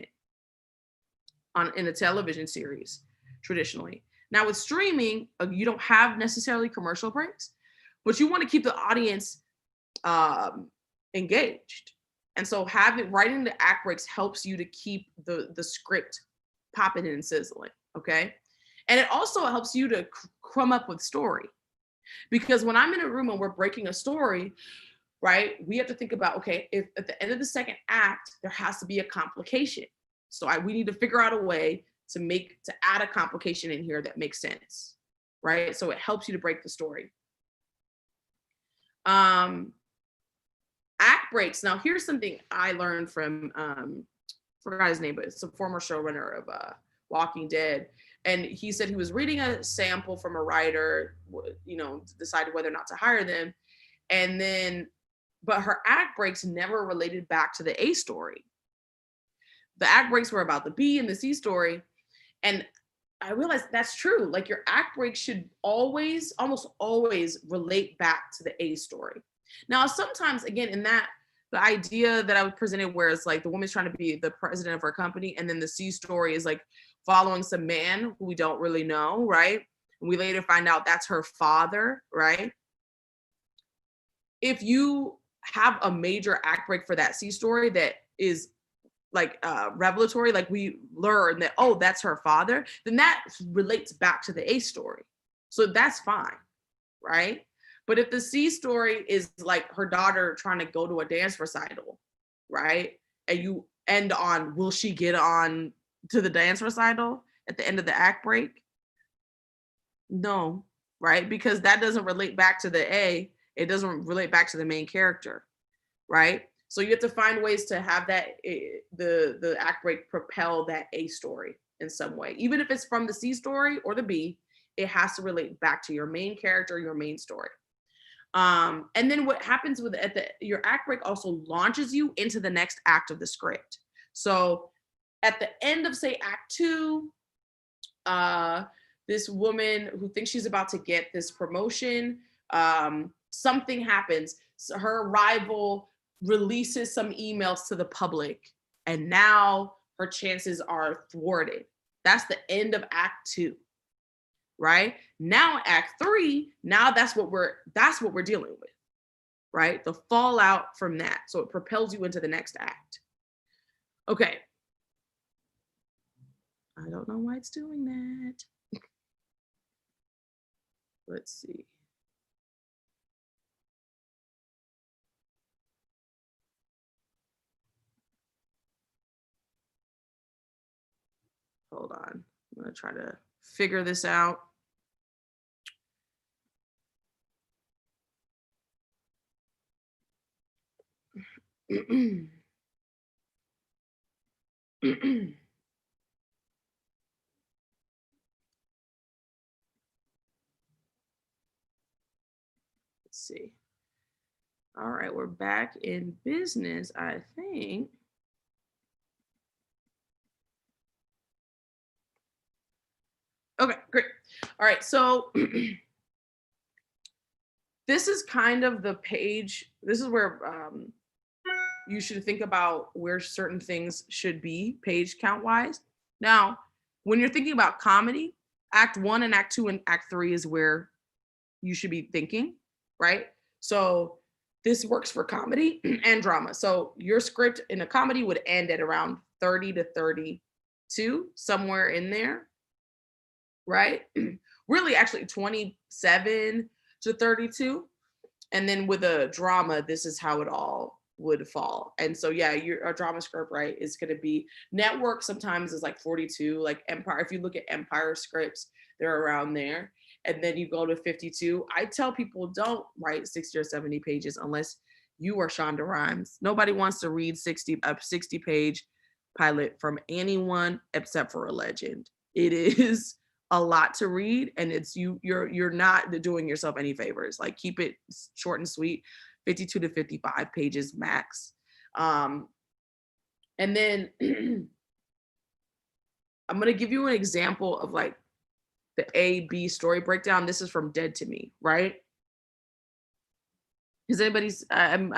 in a television series traditionally. Now with streaming, you don't have necessarily commercial breaks, but you want to keep the audience engaged. And so writing the act breaks helps you to keep the script popping and sizzling, okay? And it also helps you to come up with story. Because when I'm in a room and we're breaking a story, right, we have to think about, okay, if at the end of the second act, there has to be a complication. So we need to figure out a way to add a complication in here that makes sense, right? So it helps you to break the story. Act breaks. Now here's something I learned from, forgot his name, but it's a former showrunner of Walking Dead. And he said he was reading a sample from a writer, decided whether or not to hire them. And then, but her act breaks never related back to the A story. The act breaks were about the B and the C story. And I realized that's true. Like your act break should almost always relate back to the A story. Now, sometimes, again, in that, the idea that I was presented where it's like the woman's trying to be the president of her company, and then the C story is like following some man who we don't really know, right? And we later find out that's her father, right? If you have a major act break for that C story that is like revelatory, like we learn that, oh, that's her father, then that relates back to the A story. So that's fine, right? But if the C story is like her daughter trying to go to a dance recital, right? And you end on, will she get on to the dance recital at the end of the act break? No, right? Because that doesn't relate back to the A. It doesn't relate back to the main character, right? So you have to find ways to have that, the act break propel that A story in some way. Even if it's from the C story or the B, it has to relate back to your main character, your main story. And then what happens with your act break also launches you into the next act of the script. So at the end of, say, act 2, this woman who thinks she's about to get this promotion, something happens. So her rival releases some emails to the public, and now her chances are thwarted. That's the end of act 2. Right? Now act 3, now that's what we're dealing with, right? The fallout from that. So it propels you into the next act. Okay. I don't know why it's doing that. Let's see. Hold on. I'm going to try to figure this out. Let's see. All right, we're back in business, I think. Okay, great. All right, so this is kind of the page. This is where you should think about where certain things should be page count wise. Now, when you're thinking about comedy, act 1 and act 2 and act 3 is where you should be thinking, right? So this works for comedy and drama. So your script in a comedy would end at around 30 to 32, somewhere in there, right? Really, actually 27 to 32. And then with a drama, this is how it all would fall. And so, yeah, a drama script, right, is going to be network sometimes is like 42, like Empire. If you look at Empire scripts, they're around there. And then you go to 52. I tell people don't write 60 or 70 pages unless you are Shonda Rhimes. Nobody wants to read a 60-page pilot from anyone except for a legend. It is a lot to read, and it's you're not doing yourself any favors. Like, keep it short and sweet, 52 to 55 pages max. And then I'm gonna give you an example of like the A-B story breakdown. This is from Dead to Me, right? Is anybody's? I'm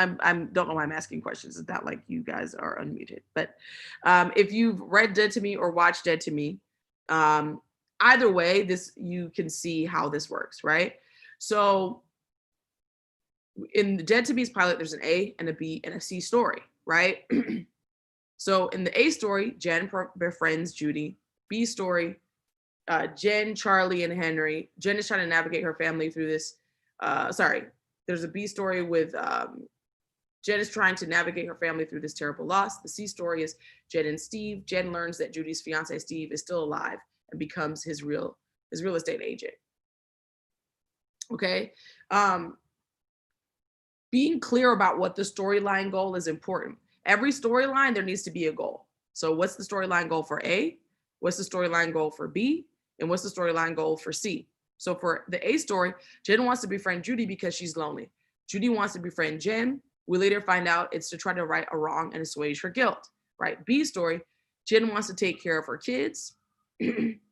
don't know why I'm asking questions. It's not like you guys are unmuted, but if you've read Dead to Me or watched Dead to Me, either way, this you can see how this works, right? So in the Dead to Me's pilot, there's an A and a B and a C story, right? So in the A story, Jen befriends Judy. B story, Jen, Charlie, and Henry. Jen is trying to navigate her family through this. There's a B story with Jen is trying to navigate her family through this terrible loss. The C story is Jen and Steve. Jen learns that Judy's fiance, Steve, is still alive and becomes his real estate agent. Okay. Being clear about what the storyline goal is important. Every storyline, there needs to be a goal. So what's the storyline goal for A? What's the storyline goal for B? And what's the storyline goal for C? So for the A story, Jen wants to befriend Judy because she's lonely. Judy wants to befriend Jen. We later find out it's to try to right a wrong and assuage her guilt, right? B story, Jen wants to take care of her kids,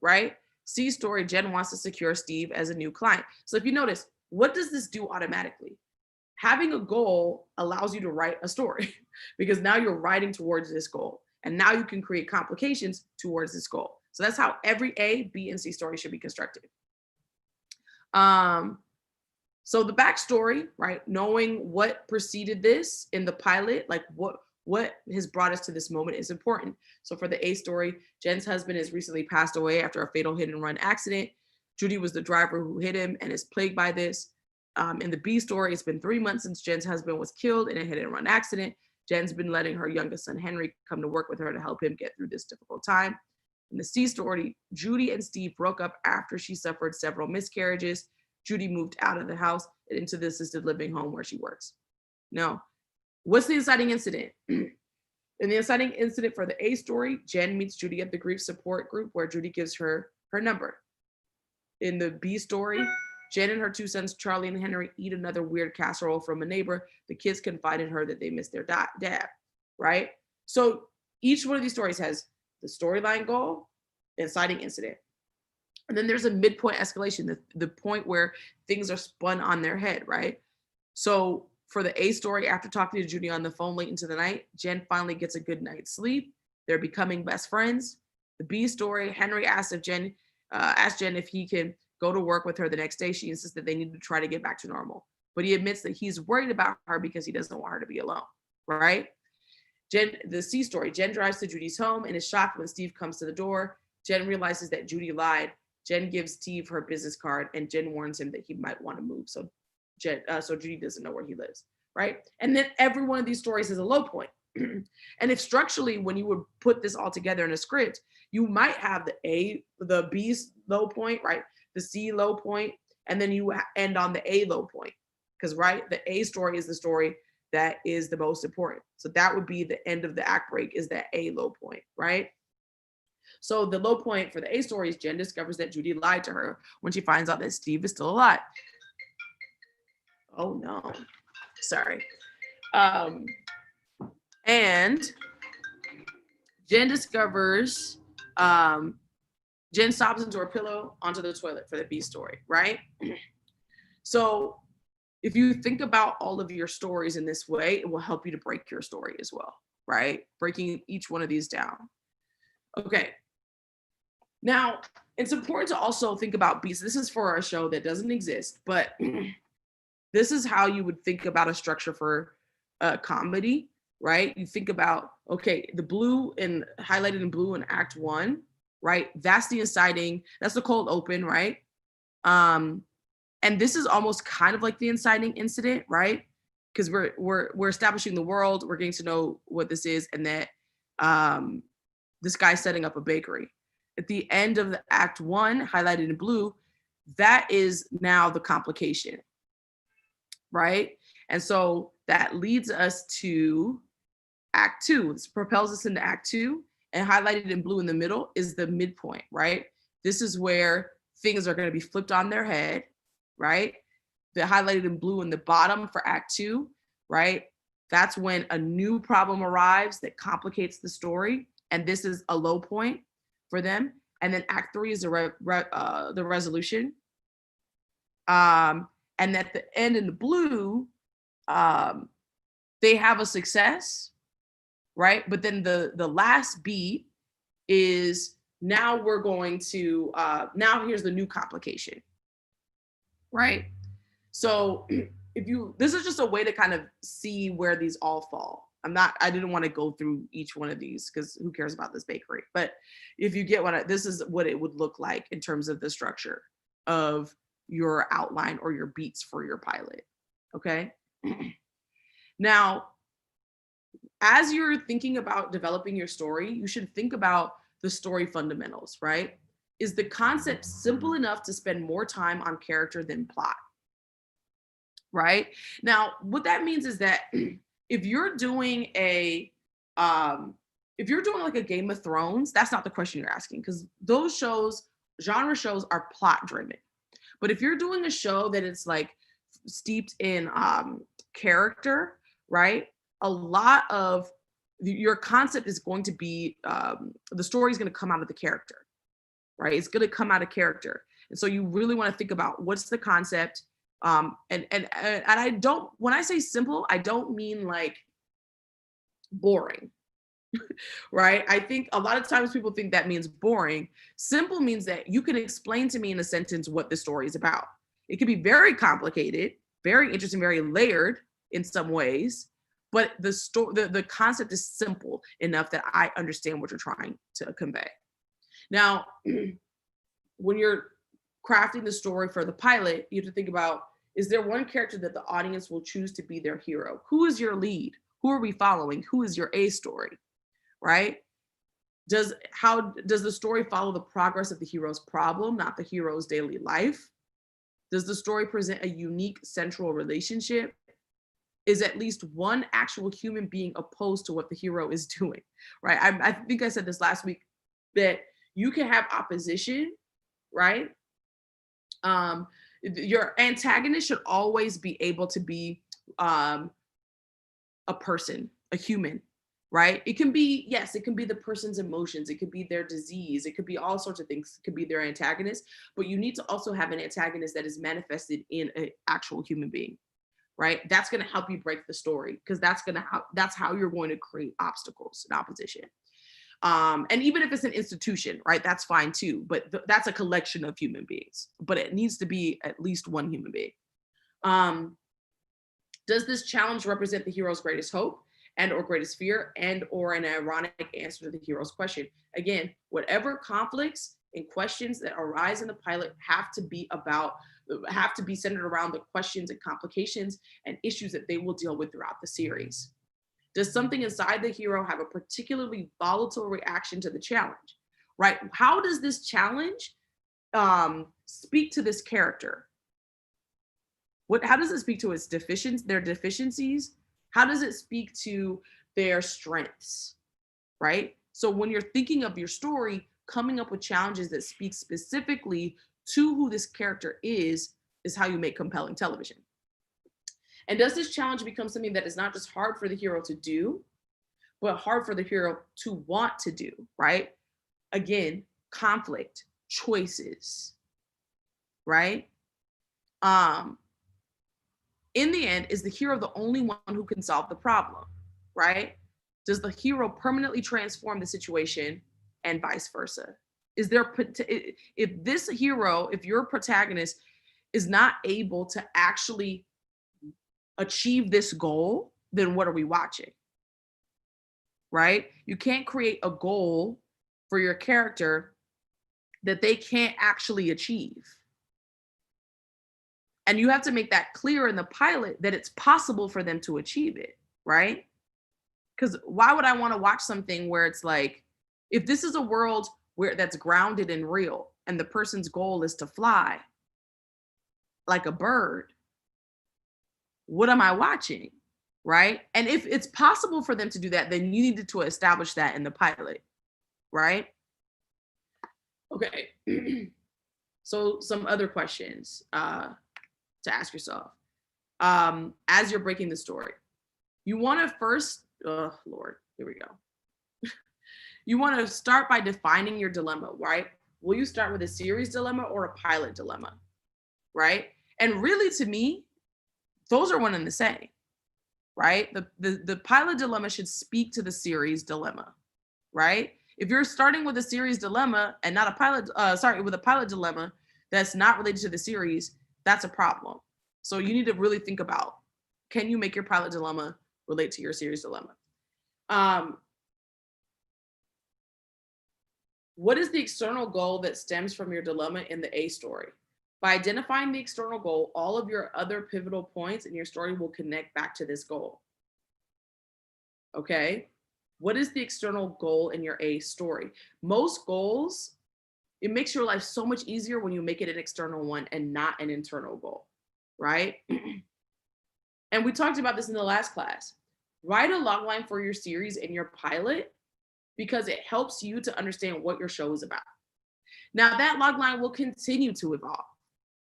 right? C story, Jen wants to secure Steve as a new client. So if you notice, what does this do automatically? Having a goal allows you to write a story because now you're writing towards this goal. And now you can create complications towards this goal. So that's how every A, B, and C story should be constructed. So the backstory, right? Knowing what preceded this in the pilot, like what has brought us to this moment is important. So for the A story, Jen's husband has recently passed away after a fatal hit and run accident. Judy was the driver who hit him and is plagued by this. In the B story, it's been 3 months since Jen's husband was killed in a hit and run accident. Jen's been letting her youngest son, Henry, come to work with her to help him get through this difficult time. In the C story, Judy and Steve broke up after she suffered several miscarriages. Judy moved out of the house and into the assisted living home where she works. Now, what's the inciting incident? In the inciting incident for the A story, Jen meets Judy at the grief support group where Judy gives her her number. In the B story, Jen and her 2 sons, Charlie and Henry, eat another weird casserole from a neighbor. The kids confide in her that they miss their dad, right? So each one of these stories has the storyline goal, inciting incident. And then there's a midpoint escalation, the point where things are spun on their head, right? So for the A story, after talking to Judy on the phone late into the night, Jen finally gets a good night's sleep. They're becoming best friends. The B story, Henry asks Jen if he can go to work with her the next day. She insists that they need to try to get back to normal. But he admits that he's worried about her because he doesn't want her to be alone, right? The C story, Jen drives to Judy's home and is shocked when Steve comes to the door. Jen realizes that Judy lied. Jen gives Steve her business card and Jen warns him that he might want to move. So Judy doesn't know where he lives, right? And then every one of these stories is a low point. And if structurally, when you would put this all together in a script, you might have the B's low point, right? The C low point, and then you end on the A low point. Because, right, the A story is the story that is the most important. So that would be the end of the act break, is that A low point, right? So the low point for the A story is Jen discovers that Judy lied to her when she finds out that Steve is still alive. Oh no, sorry. And Jen discovers, Jen sobs into her pillow onto the toilet for the B story, right? So if you think about all of your stories in this way, it will help you to break your story as well, right? Breaking each one of these down. Okay. Now, it's important to also think about beats. This is for a show that doesn't exist, but this is how you would think about a structure for a comedy, right? You think about, okay, the blue and highlighted in blue in Act 1, right? That's the inciting, that's the cold open, right? And this is almost kind of like the inciting incident, right? Because we're establishing the world, we're getting to know what this is, and that this guy's setting up a bakery. At the end of the Act 1, highlighted in blue, that is now the complication, right? And so that leads us to Act 2. This propels us into Act 2, and highlighted in blue in the middle is the midpoint, right? This is where things are going to be flipped on their head, right? The highlighted in blue in the bottom for Act 2, right? That's when a new problem arrives that complicates the story, and this is a low point for them. And then Act 3 is the resolution. And at the end in the blue, they have a success, right? But then the last beat is now we're going to, now here's the new complication, right? So this is just a way to kind of see where these all fall. I didn't want to go through each one of these because who cares about this bakery? But if you get this is what it would look like in terms of the structure of your outline or your beats for your pilot, okay? Now, as you're thinking about developing your story, you should think about the story fundamentals, right? Is the concept simple enough to spend more time on character than plot? Right? Now, what that means is that if you're doing like a Game of Thrones, that's not the question you're asking, because those shows genre shows are plot driven. But if you're doing a show that is like steeped in character, right? A lot of your concept is going to be, the story is going to come out of the character, right? It's going to come out of character. And so you really want to think about what's the concept. And I don't, when I say simple, I don't mean like boring, right? I think a lot of times people think that means boring. Simple means that you can explain to me in a sentence what the story is about. It can be very complicated, very interesting, very layered in some ways, but the concept is simple enough that I understand what you're trying to convey. Now, when you're crafting the story for the pilot, you have to think about, is there one character that the audience will choose to be their hero? Who is your lead? Who are we following? Who is your A story, right? How does the story follow the progress of the hero's problem, not the hero's daily life? Does the story present a unique central relationship? Is at least one actual human being opposed to what the hero is doing, right? I think I said this last week, that you can have opposition, right? Your antagonist should always be able to be a person, a human, right? It can be, yes, it can be the person's emotions, it could be their disease, it could be all sorts of things, it could be their antagonist, but you need to also have an antagonist that is manifested in an actual human being, right? That's going to help you break the story, because that's how you're going to create obstacles and opposition. And even if it's an institution, right, that's fine too, but that's a collection of human beings, but it needs to be at least one human being. Does this challenge represent the hero's greatest hope and or greatest fear and or an ironic answer to the hero's question? Again, whatever conflicts and questions that arise in the pilot have to be centered around the questions and complications and issues that they will deal with throughout the series. Does something inside the hero have a particularly volatile reaction to the challenge, right? How does this challenge speak to this character? How does it speak to their deficiencies? How does it speak to their strengths, right? So when you're thinking of your story, coming up with challenges that speak specifically to who this character is how you make compelling television. And does this challenge become something that is not just hard for the hero to do, but hard for the hero to want to do, right? Again, conflict, choices, right? In the end, is the hero the only one who can solve the problem, right? Does the hero permanently transform the situation and vice versa? If your protagonist is not able to actually achieve this goal, then what are we watching? Right? You can't create a goal for your character that they can't actually achieve. And you have to make that clear in the pilot that it's possible for them to achieve it, right? Because why would I want to watch something where it's like, if this is a world where that's grounded and real and the person's goal is to fly like a bird, what am I watching, right? And if it's possible for them to do that, then you needed to establish that in the pilot, right? Okay. So some other questions to ask yourself as you're breaking the story. You want to first, oh Lord, here we go. You want to start by defining your dilemma, right? Will you start with a series dilemma or a pilot dilemma, right? And really, to me, those are one and the same, right? The pilot dilemma should speak to the series dilemma, right? If you're starting with a series dilemma and not a pilot, with a pilot dilemma that's not related to the series, that's a problem. So you need to really think about, can you make your pilot dilemma relate to your series dilemma? What is the external goal that stems from your dilemma in the A story? By identifying the external goal, all of your other pivotal points in your story will connect back to this goal. Okay? What is the external goal in your A story? Most goals, it makes your life so much easier when you make it an external one and not an internal goal, right? And we talked about this in the last class. Write a logline for your series and your pilot because it helps you to understand what your show is about. Now that log line will continue to evolve.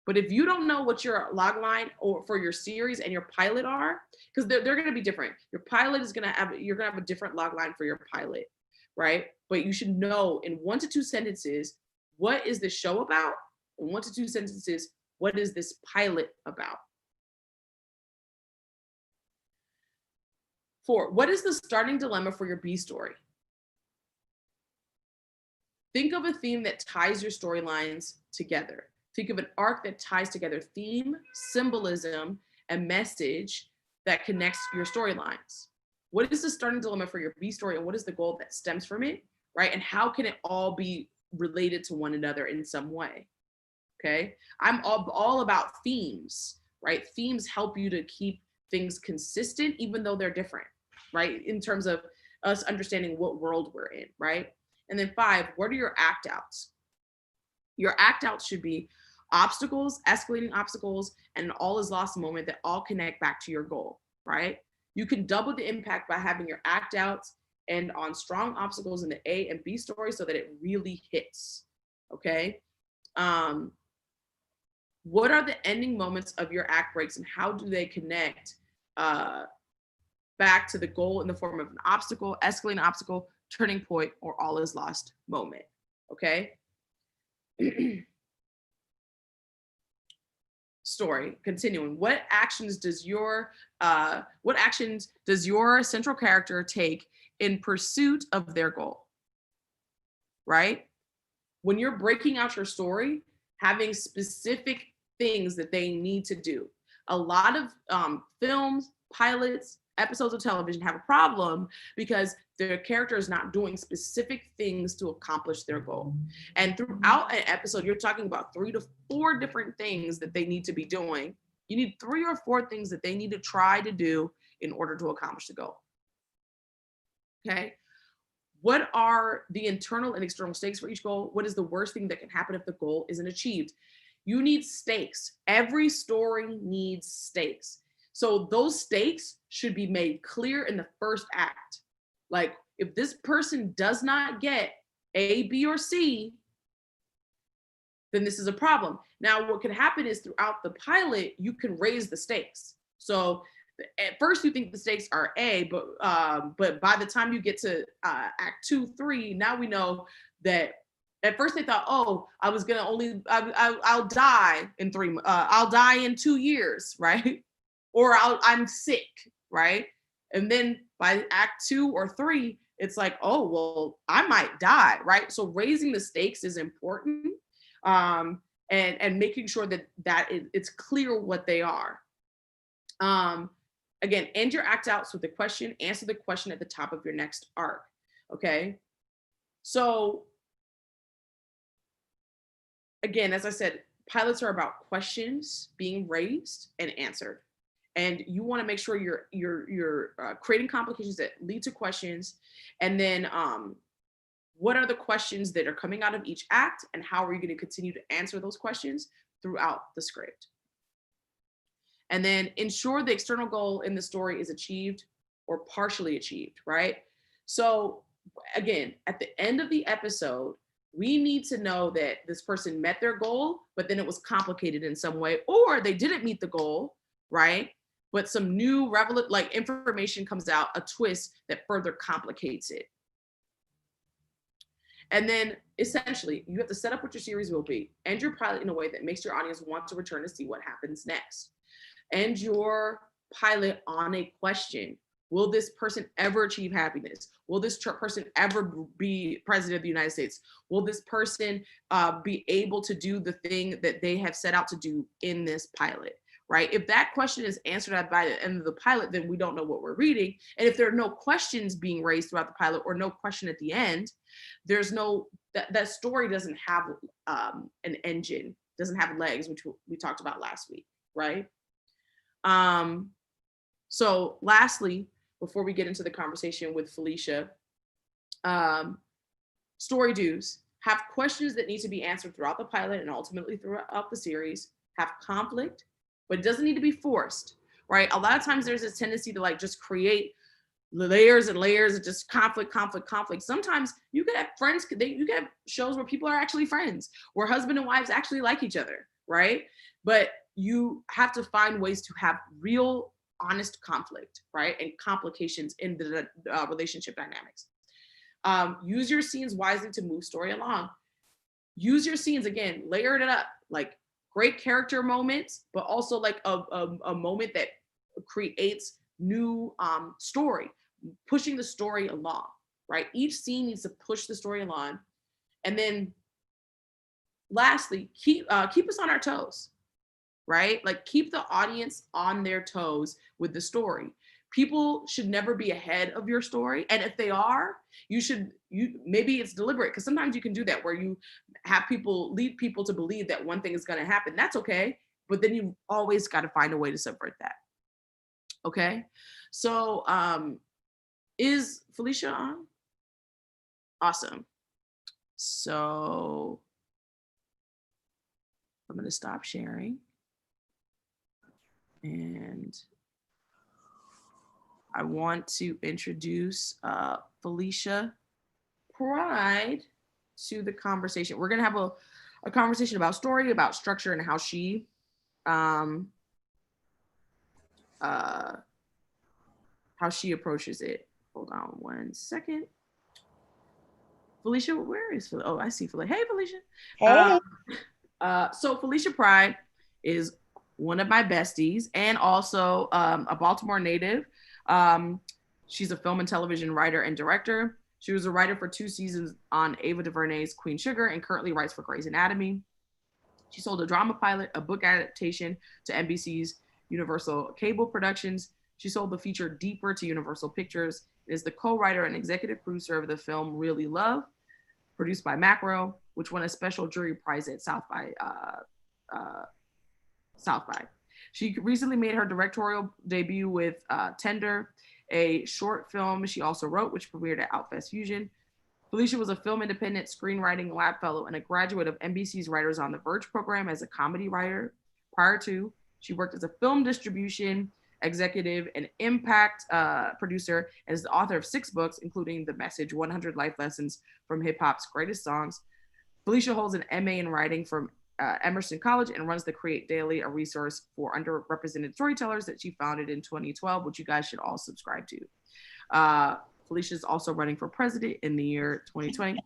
But if you don't know what your log line or for your series and your pilot are, because they're going to be different. Your pilot is going to have, you're going to have a different log line for your pilot, right? But you should know in 1 to 2 sentences, what is the show about? In 1 to 2 sentences, what is this pilot about? 4, what is the starting dilemma for your B story? Think of a theme that ties your storylines together. Think of an arc that ties together theme, symbolism, and message that connects your storylines. What is the starting dilemma for your B story, and what is the goal that stems from it, right? And how can it all be related to one another in some way? Okay, I'm all about themes, right? Themes help you to keep things consistent, even though they're different, right? In terms of us understanding what world we're in, right? And then 5, what are your act outs? Your act outs should be obstacles, escalating obstacles, and an all is lost moment that all connect back to your goal, right? You can double the impact by having your act outs and on strong obstacles in the A and B story so that it really hits, okay? What are the ending moments of your act breaks and how do they connect back to the goal in the form of an obstacle, escalating obstacle, turning point, or all is lost moment, okay? Story, continuing. What actions does your central character take in pursuit of their goal? Right? When you're breaking out your story, having specific things that they need to do. A lot of films, pilots, episodes of television have a problem because their character is not doing specific things to accomplish their goal. And throughout an episode, you're talking about 3 to 4 different things that they need to be doing. You need 3 or 4 things that they need to try to do in order to accomplish the goal. Okay. What are the internal and external stakes for each goal? What is the worst thing that can happen if the goal isn't achieved? You need stakes. Every story needs stakes. So those stakes should be made clear in the first act. Like, if this person does not get A, B, or C, then this is a problem. Now, what can happen is throughout the pilot, you can raise the stakes. So at first you think the stakes are A, but by the time you get to act 2, 3, now we know that at first they thought, oh, I was gonna I'll die in 3, I'll die in 2 years, right? Or I'm sick, right? And then by act 2 or 3, it's like, oh, well, I might die, right? So raising the stakes is important, and making sure that it's clear what they are. Again, end your act outs with a question, answer the question at the top of your next arc, okay? So again, as I said, pilots are about questions being raised and answered. And you want to make sure you're creating complications that lead to questions. And then what are the questions that are coming out of each act, and how are you going to continue to answer those questions throughout the script? And then ensure the external goal in the story is achieved or partially achieved, right? So again, at the end of the episode, we need to know that this person met their goal, but then it was complicated in some way, or they didn't meet the goal, right? But some new information comes out, a twist that further complicates it. And then essentially, you have to set up what your series will be, and your pilot in a way that makes your audience want to return to see what happens next. And your pilot on a question. Will this person ever achieve happiness? Will this person ever be president of the United States? Will this person be able to do the thing that they have set out to do in this pilot, right? If that question is answered by the end of the pilot, then we don't know what we're reading. And if there are no questions being raised throughout the pilot or no question at the end, there's no, that story doesn't have an engine, doesn't have legs, which we talked about last week, right? So lastly, before we get into the conversation with Felicia, story do's: have questions that need to be answered throughout the pilot and ultimately throughout the series. Have conflict, but it doesn't need to be forced, right? A lot of times there's a tendency to just create layers and layers of just conflict. Sometimes you could have friends, you could have shows where people are actually friends, where husband and wives actually like each other, right? But you have to find ways to have real, honest conflict, right? And complications in the relationship dynamics. Use your scenes wisely to move story along. Use your scenes, again, layer it up, like great character moments, but also like a moment that creates new story, pushing the story along, right? Each scene needs to push the story along. And then lastly, keep us on our toes, right? Like keep the audience on their toes with the story. People should never be ahead of your story. And if they are, maybe it's deliberate, because sometimes you can do that where you have lead people to believe that one thing is going to happen. That's okay. But then you always got to find a way to subvert that. Okay. So is Felicia on? Awesome. So I'm going to stop sharing. And I want to introduce Felicia Pride to the conversation. We're going to have a conversation about story, about structure, and how she approaches it. Hold on one second. Felicia, where is Felicia? Oh, I see Felicia. Hey, Felicia. Hey. So Felicia Pride is one of my besties and also a Baltimore native. She's a film and television writer and director. She was a writer for 2 seasons on Ava DuVernay's Queen Sugar and currently writes for Grey's Anatomy. She sold a drama pilot, a book adaptation to NBC's Universal Cable Productions. She sold the feature Deeper to Universal Pictures, and is the co-writer and executive producer of the film Really Love, produced by Macro, which won a special jury prize at South by. She recently made her directorial debut with Tender, a short film she also wrote, which premiered at Outfest Fusion. Felicia was a film independent screenwriting lab fellow and a graduate of NBC's Writers on the Verge program as a comedy writer. Prior to, she worked as a film distribution executive and impact producer, and is the author of 6 books, including The Message, 100 Life Lessons from Hip Hop's Greatest Songs. Felicia holds an MA in writing from Emerson College and runs the Create Daily, a resource for underrepresented storytellers that she founded in 2012, which you guys should all subscribe to. Felicia is also running for president in the year 2020.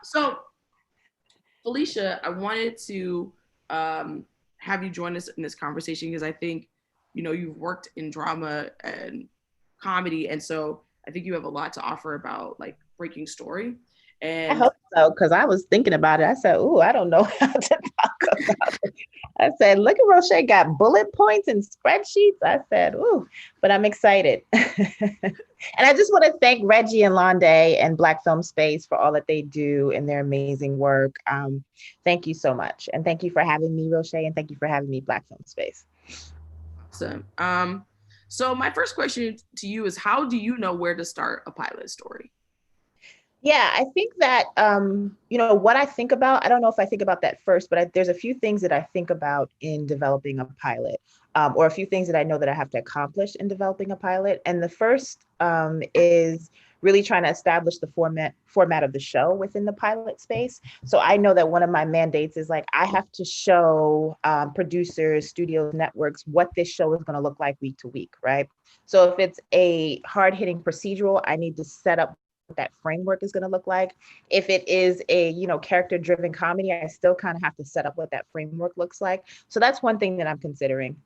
So Felicia, I wanted to have you join us in this conversation because I think, you know, you've worked in drama and comedy. And so I think you have a lot to offer about like breaking story. And I hope so, because I was thinking about it. I said, "Ooh, I don't know how to talk about it." I said, "Look at Rochee got bullet points and spreadsheets." I said, "Ooh," but I'm excited. And I just want to thank Reggie and Londe and Black Film Space for all that they do and their amazing work. Thank you so much, and thank you for having me, Rochee, and thank you for having me, Black Film Space. Awesome. So my first question to you is, how do you know where to start a pilot story? Yeah, I think that, you know, what I think about, I don't know if I think about that first, but there's a few things that I think about in developing a pilot, or a few things that I know that I have to accomplish in developing a pilot. And the first is really trying to establish the format of the show within the pilot space. So I know that one of my mandates is like, I have to show producers, studios, networks, what this show is going to look like week to week, right? So if it's a hard-hitting procedural, I need to set up that framework is going to look like. If it is a, you know, character-driven comedy, I still kind of have to set up what that framework looks like. So that's one thing that I'm considering.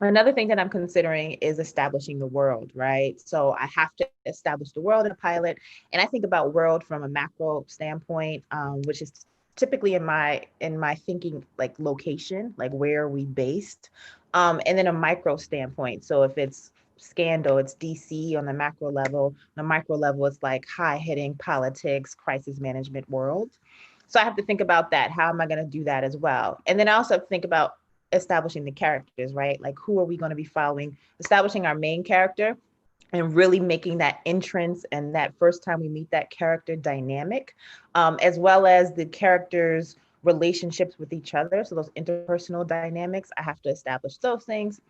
Another thing that I'm considering is establishing the world, right? So I have to establish the world in a pilot. And I think about world from a macro standpoint, which is typically in my thinking, like location, like where are we based? And then a micro standpoint. So if it's Scandal, it's DC on the macro level. On the micro level, it's like high-hitting politics, crisis management world. So I have to think about that. How am I going to do that as well? And then I also think about establishing the characters, right? Like, who are we going to be following? Establishing our main character and really making that entrance and that first time we meet that character dynamic, as well as the characters' relationships with each other. So those interpersonal dynamics, I have to establish those things.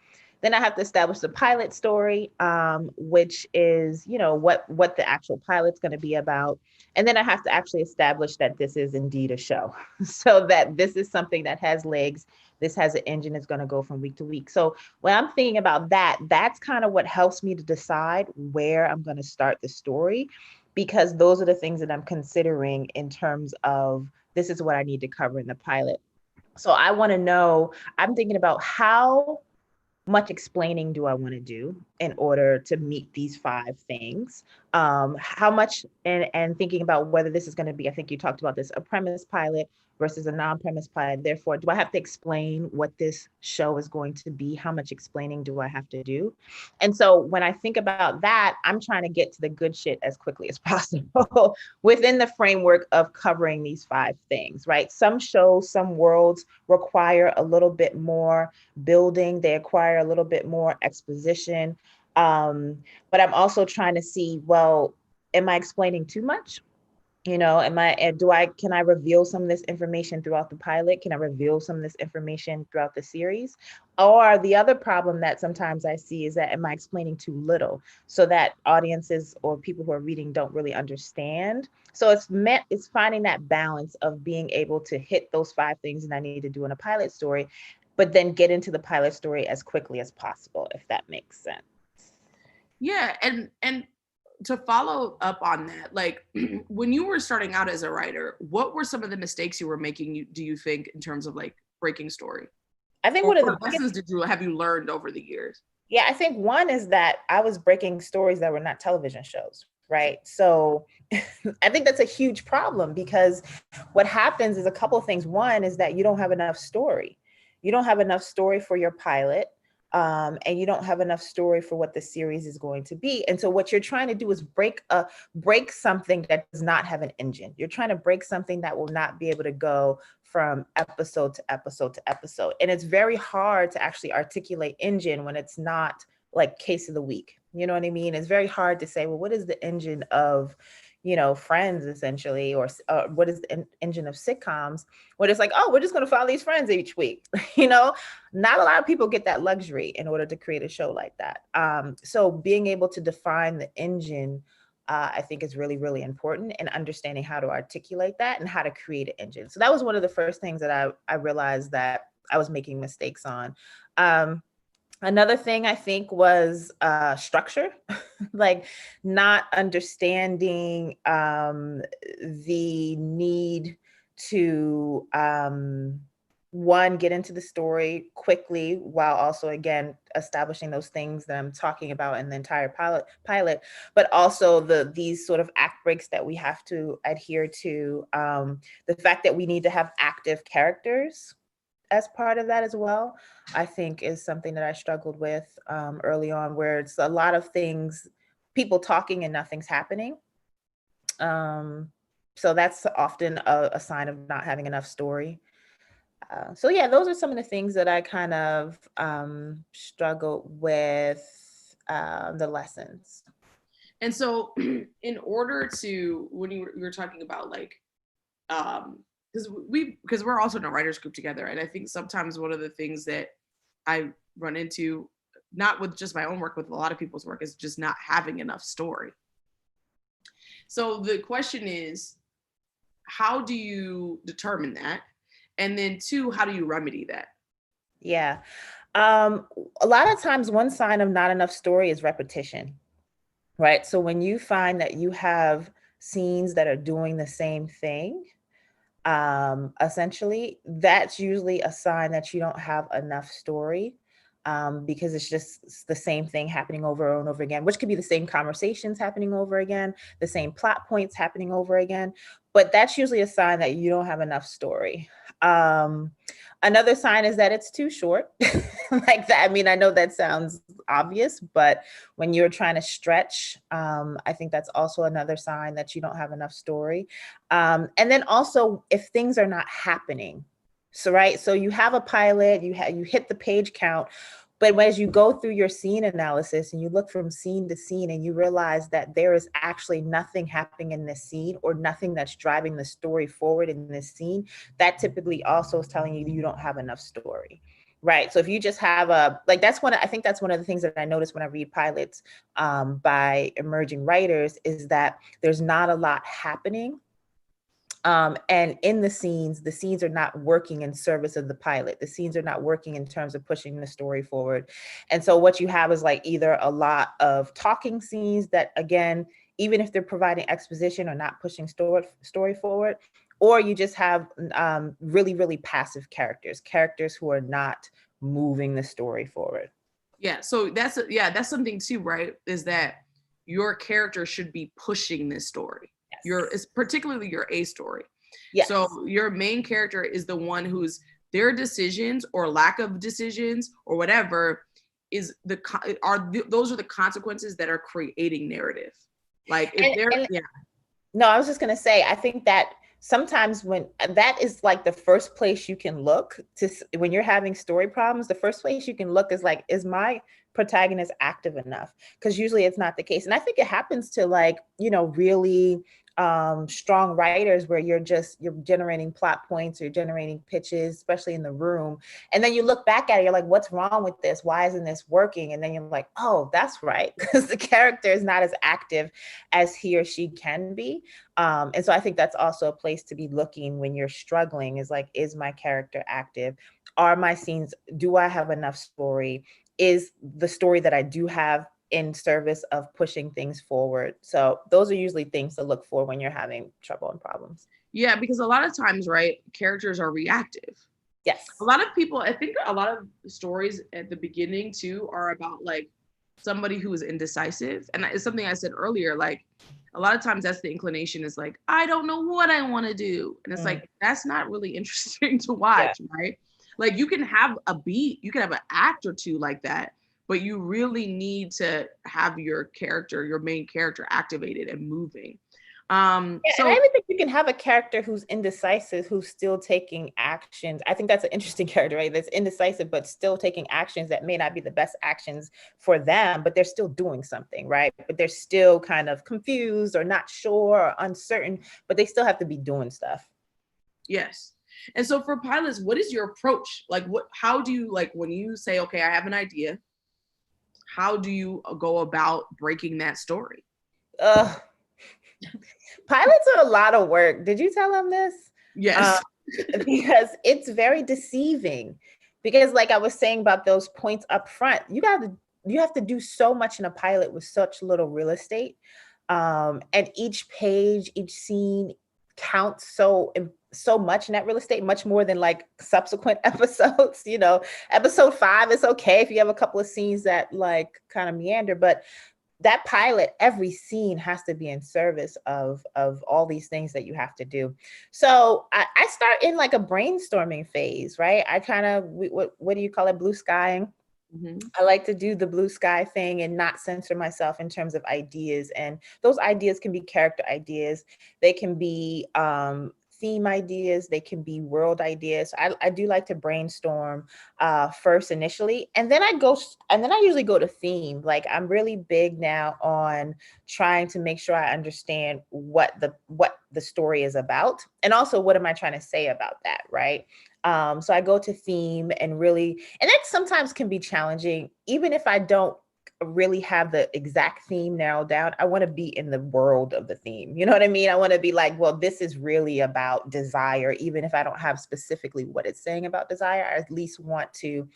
Then I have to establish the pilot story, which is, what the actual pilot's going to be about. And then I have to actually establish that this is indeed a show, so that this is something that has legs. This has an engine, it's going to go from week to week. So when I'm thinking about that, that's kind of what helps me to decide where I'm going to start the story, because those are the things that I'm considering in terms of this is what I need to cover in the pilot. So I want to know, I'm thinking about how much explaining do I want to do in order to meet these 5 things? How much, and thinking about whether this is going to be, I think you talked about this, a premise pilot versus a non-premise pilot. Therefore, do I have to explain what this show is going to be? How much explaining do I have to do? And so when I think about that, I'm trying to get to the good shit as quickly as possible within the framework of covering these 5 things, right? Some shows, some worlds require a little bit more building, they acquire a little bit more exposition. But I'm also trying to see, well, am I explaining too much? Can I reveal some of this information throughout the pilot? Can I reveal some of this information throughout the series? Or the other problem that sometimes I see is that, am I explaining too little so that audiences or people who are reading don't really understand? So it's finding that balance of being able to hit those 5 things that I need to do in a pilot story, but then get into the pilot story as quickly as possible, if that makes sense. Yeah, and to follow up on that, like when you were starting out as a writer, what were some of the mistakes you were making, do you think, in terms of like breaking story? I think What lessons have you learned over the years? Yeah, I think one is that I was breaking stories that were not television shows, right? So I think that's a huge problem, because what happens is a couple of things. One is that you don't have enough story. You don't have enough story for your pilot. And you don't have enough story for what the series is going to be. And so what you're trying to do is break something that does not have an engine. You're trying to break something that will not be able to go from episode to episode to episode. And it's very hard to actually articulate engine when it's not like case of the week. You know what I mean? It's very hard to say, well, what is the engine of, Friends, essentially, or what is the engine of sitcoms, where it's like, oh, we're just going to follow these friends each week. Not a lot of people get that luxury in order to create a show like that. So being able to define the engine, I think, is really, really important, and understanding how to articulate that and how to create an engine. So that was one of the first things that I realized that I was making mistakes on. Another thing I think was structure, like not understanding the need to, one, get into the story quickly, while also, again, establishing those things that I'm talking about in the entire pilot, but also these sort of act breaks that we have to adhere to. The fact that we need to have active characters as part of that as well, I think, is something that I struggled with early on, where it's a lot of things, people talking and nothing's happening. So that's often a sign of not having enough story. So yeah, those are some of the things that I kind of struggled with, the lessons. And so in order to, when you were talking about like, because we're also in a writers group together, and I think sometimes one of the things that I run into, not with just my own work, with a lot of people's work, is just not having enough story. So the question is, how do you determine that? And then 2, how do you remedy that? Yeah. A lot of times one sign of not enough story is repetition, right? So when you find that you have scenes that are doing the same thing, essentially, that's usually a sign that you don't have enough story, because it's just the same thing happening over and over again, which could be the same conversations happening over again, the same plot points happening over again. But that's usually a sign that you don't have enough story. Another sign is that it's too short. Like that. I mean, I know that sounds obvious, but when you're trying to stretch, I think that's also another sign that you don't have enough story. And then also, if things are not happening. So, right. So you have a pilot, you hit the page count, but as you go through your scene analysis and you look from scene to scene and you realize that there is actually nothing happening in this scene, or nothing that's driving the story forward in this scene, that typically also is telling you you don't have enough story. Right. So if you just have I think that's one of the things that I notice when I read pilots by emerging writers is that there's not a lot happening. And in the scenes are not working in service of the pilot. The scenes are not working in terms of pushing the story forward. And so what you have is like either a lot of talking scenes that, again, even if they're providing exposition or not pushing story forward, or you just have really, really passive characters who are not moving the story forward. Yeah. So that's something too, right? Is that your character should be pushing this story. Yes. It's particularly your A story. Yes. So your main character is the one whose their decisions or lack of decisions or whatever those are the consequences that are creating narrative. Like if No, I was just gonna say, I think that sometimes when that is like the first place you can look to when you're having story problems, the first place you can look is like, is my protagonist active enough? Because usually it's not the case. And I think it happens to like, really strong writers where you're generating plot points, you're generating pitches, especially in the room. And then you look back at it, you're like, what's wrong with this? Why isn't this working? And then you're like, oh, that's right. Because the character is not as active as he or she can be. And so I think that's also a place to be looking when you're struggling is like, is my character active? Are my scenes, do I have enough story? Is the story that I do have in service of pushing things forward? So those are usually things to look for when you're having trouble and problems. Yeah, because a lot of times, right, characters are reactive. Yes. A lot of people, I think a lot of stories at the beginning too are about like somebody who is indecisive. And it's something I said earlier, like a lot of times that's the inclination is like, I don't know what I want to do. And it's like, that's not really interesting to watch, right? Like you can have a beat, you can have an act or two like that, but you really need to have your main character activated and moving. So and I even think you can have a character who's indecisive, who's still taking actions. I think that's an interesting character, right? That's indecisive, but still taking actions that may not be the best actions for them, but they're still doing something, right? But they're still kind of confused or not sure or uncertain, but they still have to be doing stuff. Yes. And so for pilots, what is your approach? Like how do you, like when you say, okay, I have an idea, how do you go about breaking that story? Pilots are a lot of work. Did you tell them this? Yes. Because it's very deceiving. Because like I was saying about those points up front, you have to do so much in a pilot with such little real estate. And each page, each scene counts so much in that real estate, much more than like subsequent episodes. Episode 5 is okay if you have a couple of scenes that like kind of meander, but that pilot, every scene has to be in service of all these things that you have to do. So I start in like a brainstorming phase, right? I kind of, what do you call it? Blue skying. Mm-hmm. I like to do the blue sky thing and not censor myself in terms of ideas. And those ideas can be character ideas. They can be theme ideas. They can be world ideas. I do like to brainstorm first initially, and then I usually go to theme. Like I'm really big now on trying to make sure I understand what the story is about, and also what am I trying to say about that, right? So I go to theme and that sometimes can be challenging, even if I don't really have the exact theme narrowed down. I want to be in the world of the theme. You know what I mean? I want to be like, well, this is really about desire, even if I don't have specifically what it's saying about desire. I at least want to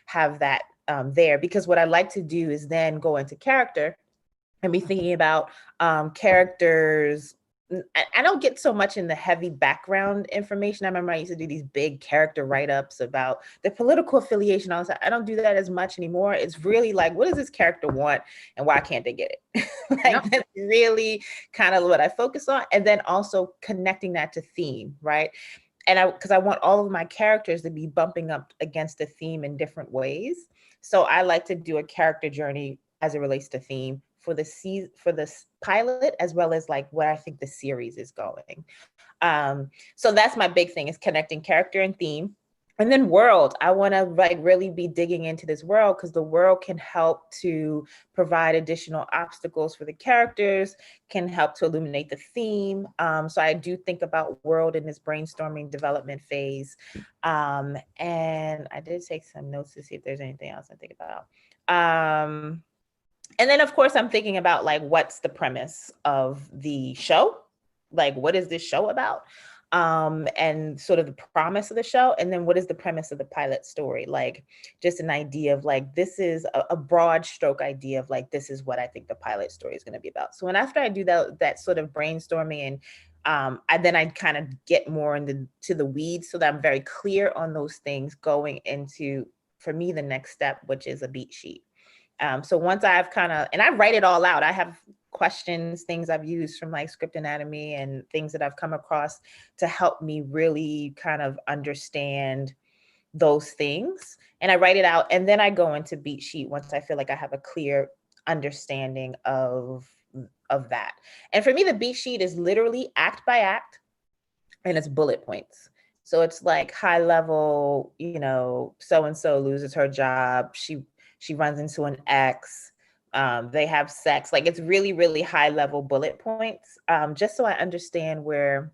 have that there, because what I like to do is then go into character and be thinking about characters. I don't get so much in the heavy background information. I remember I used to do these big character write-ups about the political affiliation. I don't do that as much anymore. It's really like, what does this character want and why can't they get it? That's really kind of what I focus on. And then also connecting that to theme, right? And because I want all of my characters to be bumping up against a theme in different ways. So I like to do a character journey as it relates to theme for this pilot, as well as like what I think the series is going. So that's my big thing, is connecting character and theme. And then world, I want to like really be digging into this world, because the world can help to provide additional obstacles for the characters, can help to illuminate the theme. So I do think about world in this brainstorming development phase. And I did take some notes to see if there's anything else I think about. And then of course I'm thinking about like, what's the premise of the show? Like, what is this show about? And sort of the promise of the show, and then what is the premise of the pilot story? Like, just an idea of like, this is a broad stroke idea of like, this is what I think the pilot story is going to be about. So after I do that sort of brainstorming, and I kind of get more into the weeds, so that I'm very clear on those things going into, for me, the next step, which is a beat sheet. So once I've and I write it all out, I have questions, things I've used from like Script Anatomy and things that I've come across to help me really kind of understand those things. And I write it out, and then I go into beat sheet once I feel like I have a clear understanding of that. And for me, the beat sheet is literally act by act, and it's bullet points. So it's like high level, so-and-so loses her job. She runs into an ex. They have sex. Like, it's really, really high level bullet points, just so I understand where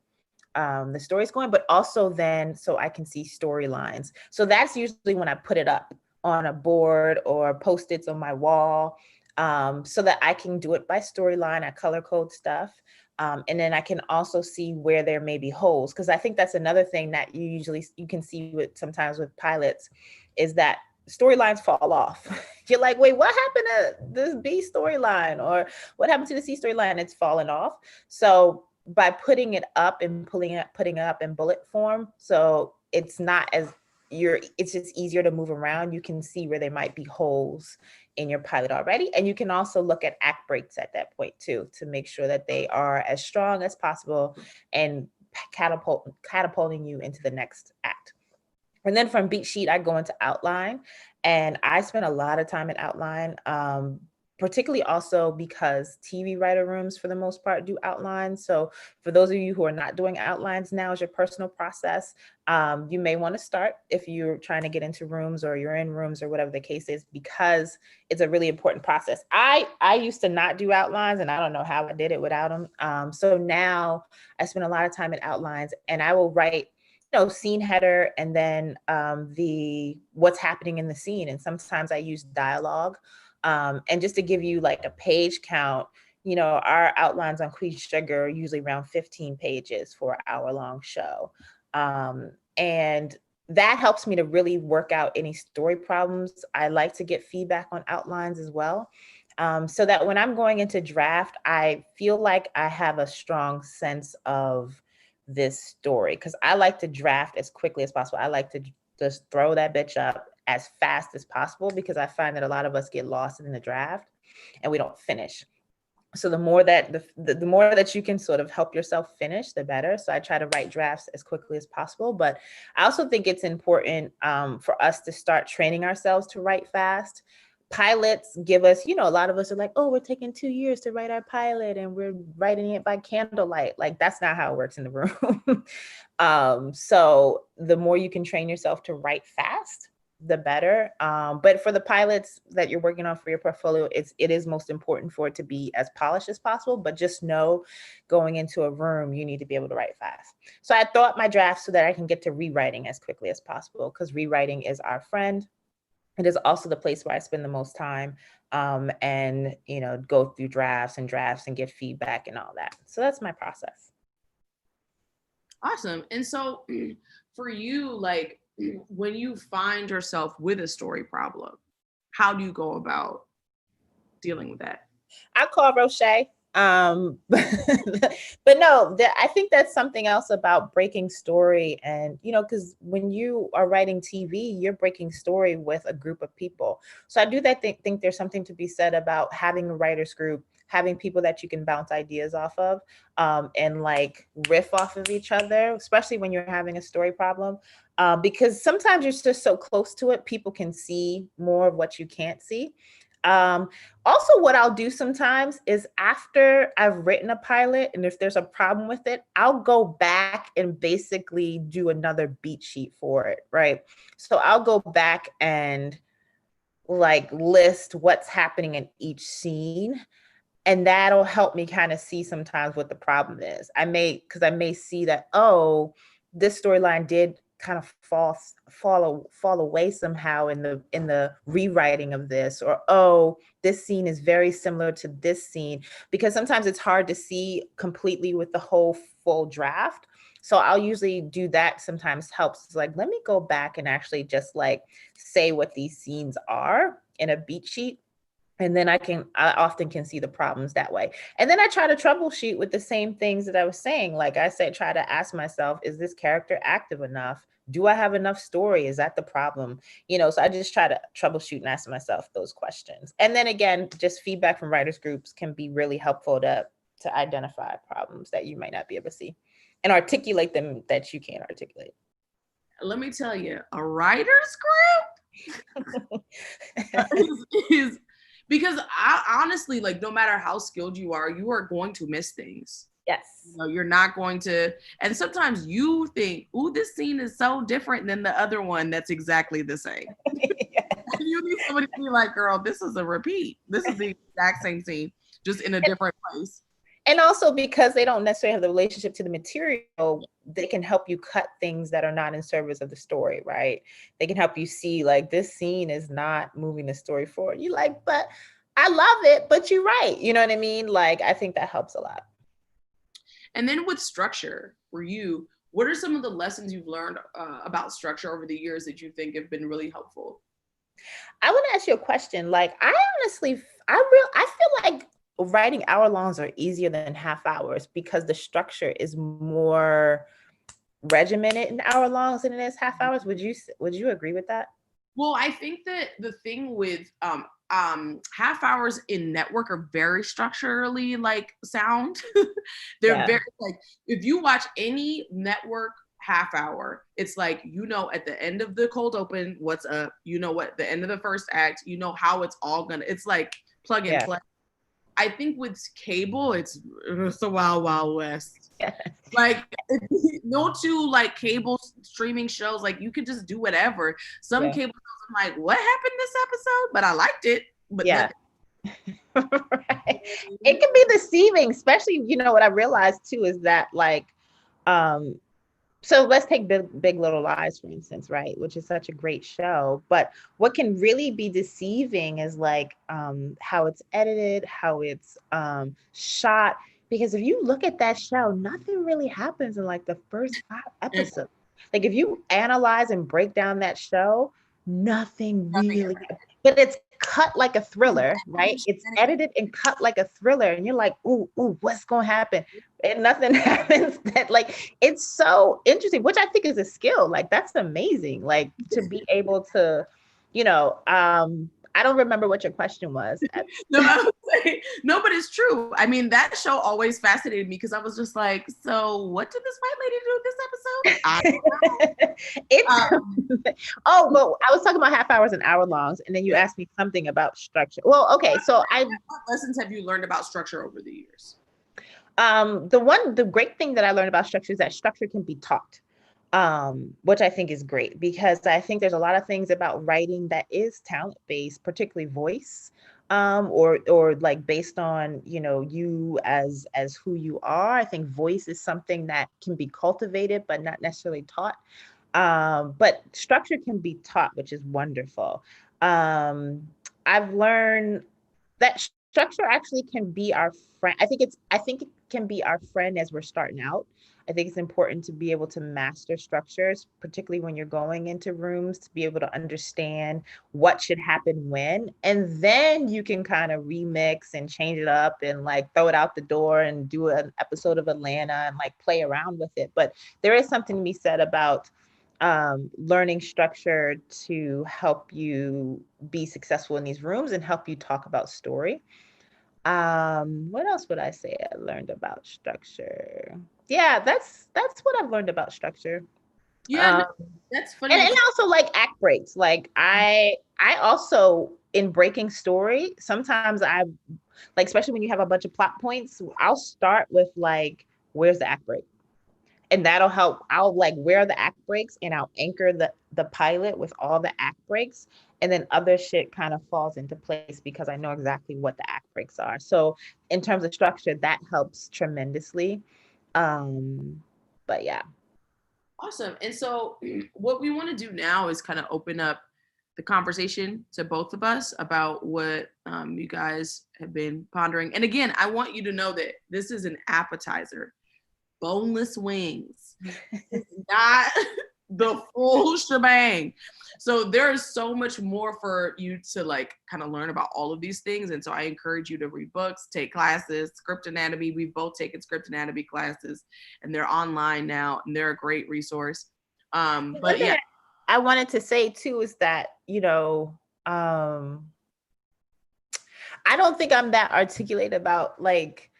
the story's going, but also then so I can see storylines. So that's usually when I put it up on a board or Post-its on my wall, so that I can do it by storyline. I color code stuff. And then I can also see where there may be holes, because I think that's another thing that you can see sometimes with pilots, is that storylines fall off. You're like, wait, what happened to this B storyline, or what happened to the C storyline? It's fallen off. So by putting it up and putting it up in bullet form, so it's not as it's just easier to move around. You can see where there might be holes in your pilot already. And you can also look at act breaks at that point too, to make sure that they are as strong as possible and catapulting you into the next act. And then from beat sheet, I go into outline, and I spend a lot of time in outline, particularly also because TV writer rooms for the most part do outlines. So for those of you who are not doing outlines now as your personal process, you may want to start if you're trying to get into rooms or you're in rooms or whatever the case is, because it's a really important process. I used to not do outlines, and I don't know how I did it without them. So now I spend a lot of time in outlines, and I will write scene header, and then the what's happening in the scene. And sometimes I use dialogue. And just to give you like a page count, our outlines on Queen Sugar are usually around 15 pages for an hour-long show. And that helps me to really work out any story problems. I like to get feedback on outlines as well, so that when I'm going into draft, I feel like I have a strong sense of this story, because I like to draft as quickly as possible. I like to just throw that bitch up as fast as possible, because I find that a lot of us get lost in the draft and we don't finish. So the more that the more that you can sort of help yourself finish, the better. So I try to write drafts as quickly as possible. But I also think it's important for us to start training ourselves to write fast. Pilots give us, a lot of us are like, oh, we're taking 2 years to write our pilot and we're writing it by candlelight. Like, that's not how it works in the room. So the more you can train yourself to write fast, the better. But for the pilots that you're working on for your portfolio, it is most important for it to be as polished as possible. But just know, going into a room, you need to be able to write fast. So I throw up my draft so that I can get to rewriting as quickly as possible, because rewriting is our friend. It is also the place where I spend the most time, and go through drafts and get feedback and all that. So that's my process. Awesome. And so for you, like, when you find yourself with a story problem, how do you go about dealing with that? I call Rochee. But no, I think that's something else about breaking story. And, because when you are writing TV, you're breaking story with a group of people. So I do think there's something to be said about having a writer's group, having people that you can bounce ideas off of, and like riff off of each other, especially when you're having a story problem. Because sometimes you're just so close to it, people can see more of what you can't see. Also, what I'll do sometimes is after I've written a pilot, and if there's a problem with it, I'll go back and basically do another beat sheet for it, right? So I'll go back and like list what's happening in each scene, and that'll help me kind of see sometimes what the problem is. Because I may see that, oh, this storyline did kind of fall away somehow in the rewriting of this, or oh, this scene is very similar to this scene, because sometimes it's hard to see completely with the whole full draft. So I'll usually do that. Sometimes helps. It's like, let me go back and actually just like say what these scenes are in a beat sheet, and then I often can see the problems that way. And then I try to troubleshoot with the same things that I was saying. Like I said, try to ask myself, is this character active enough? Do I have enough story? Is that the problem? So I just try to troubleshoot and ask myself those questions. And then again, just feedback from writers groups can be really helpful to identify problems that you might not be able to see and articulate them that you can't articulate. Let me tell you, a writer's group is because I honestly, like, no matter how skilled you are going to miss things. Yes. You're not going to, and sometimes you think, ooh, this scene is so different than the other one that's exactly the same. You need somebody to be like, girl, this is a repeat. This is the exact same scene, just in a different place. And also because they don't necessarily have the relationship to the material, they can help you cut things that are not in service of the story, right? They can help you see like this scene is not moving the story forward. You're like, but I love it, but you're right. You know what I mean? Like, I think that helps a lot. And then with structure, for you, what are some of the lessons you've learned about structure over the years that you think have been really helpful? I want to ask you a question. Like, I feel like writing hour-longs are easier than half hours because the structure is more regimented in hour-longs than it is half hours. Would you agree with that? Well, I think that the thing with half hours in network are very structurally like sound. They're very like, if you watch any network half hour, it's like, at the end of the cold open, what's up, what the end of the first act, how it's all gonna, it's like plug and play. I think with cable, it's the wild, wild west. Like, no two like cable streaming shows, like you could just do whatever. Some cable shows, I'm like, what happened this episode? But I liked it. But right. It can be deceiving, especially, what I realized too is that like, so let's take Big Little Lies, for instance, right? Which is such a great show. But what can really be deceiving is like how it's edited, how it's shot. Because if you look at that show, nothing really happens in like the first 5 episodes. Like if you analyze and break down that show, nothing really, but it's cut like a thriller, right? It's edited and cut like a thriller. And you're like, ooh, what's going to happen? And nothing happens. That like, it's so interesting, which I think is a skill. Like, that's amazing. Like to be able to, I don't remember what your question was. No, but it's true. I mean, that show always fascinated me because I was just like, so what did this white lady do this episode? I don't know. Well, I was talking about half hours and hour-longs, and then you asked me something about structure. Well, okay, so what lessons have you learned about structure over the years? The great thing that I learned about structure is that structure can be taught. Which I think is great because I think there's a lot of things about writing that is talent-based, particularly voice, or like based on, you as who you are. I think voice is something that can be cultivated, but not necessarily taught. But structure can be taught, which is wonderful. I've learned that structure actually can be our friend. I think it can be our friend as we're starting out. I think it's important to be able to master structures, particularly when you're going into rooms, to be able to understand what should happen when, and then you can kind of remix and change it up and like throw it out the door and do an episode of Atlanta and like play around with it. But there is something to be said about learning structure to help you be successful in these rooms and help you talk about story. What else would I say I learned about structure? Yeah, that's what I've learned about structure. Yeah, that's funny. And also like act breaks. Like I also in breaking story, sometimes like, especially when you have a bunch of plot points, I'll start with like, where's the act break? And that'll help. I'll like, where are the act breaks, and I'll anchor the pilot with all the act breaks, and then other shit kind of falls into place because I know exactly what the act breaks are. So in terms of structure, that helps tremendously. But yeah. Awesome. And so what we want to do now is kind of open up the conversation to both of us about what you guys have been pondering. And again, I want you to know that this is an appetizer. Boneless wings, not the full shebang. So there is so much more for you to like kind of learn about all of these things. And so I encourage you to read books, take classes, script anatomy. We've both taken script anatomy classes, and they're online now, and they're a great resource. But yeah, I wanted to say too is that, I don't think I'm that articulate about like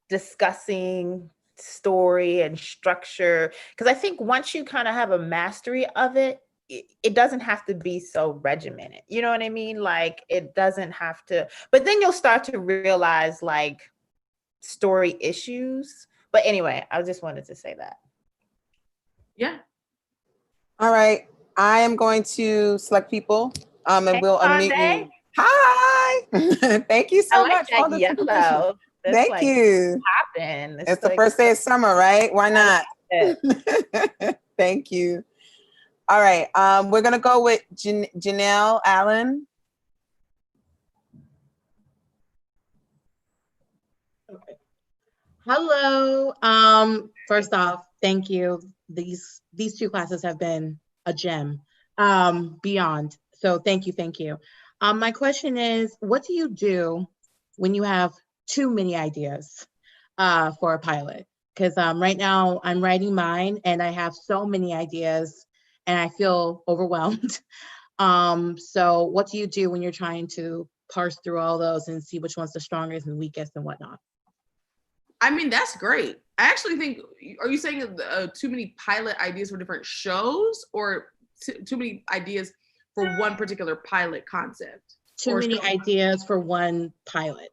discussing story and structure, because I think once you kind of have a mastery of it, it doesn't have to be so regimented. You know what I mean? Like, it doesn't have to, but then you'll start to realize like story issues. But anyway, I just wanted to say that. Yeah. All right. I am going to select people and Hey, we'll unmute Sunday. you. Hi. Thank you so I like much for all that this yellow. information. That's Thank like you. popping. It's the like, first day of summer, right? Why not? it. Thank you. All right. We're going to go with Janelle Allen. Okay. Hello. First off, thank you. These two classes have been a gem, beyond. So thank you. My question is, what do you do when you have too many ideas for a pilot? Because right now I'm writing mine and I have so many ideas and I feel overwhelmed. So what do you do when you're trying to parse through all those and see which one's the strongest and weakest and whatnot? I mean, that's great. I actually think, are you saying too many pilot ideas for different shows, or too many ideas for one particular pilot concept? Too many ideas for one pilot.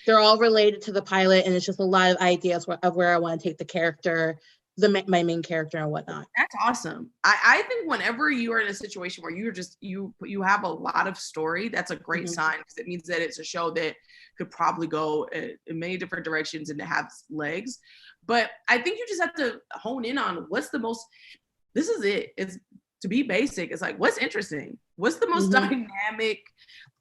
They're all related to the pilot, and it's just a lot of ideas of where I want to take the character, my main character and whatnot. That's awesome. I think whenever you are in a situation where you're just, you have a lot of story, that's a great sign, because it means that it's a show that could probably go in many different directions and to have legs. But I think you just have to hone in on what's the most, this is it. It's, to be basic, it's like, what's interesting? What's the most dynamic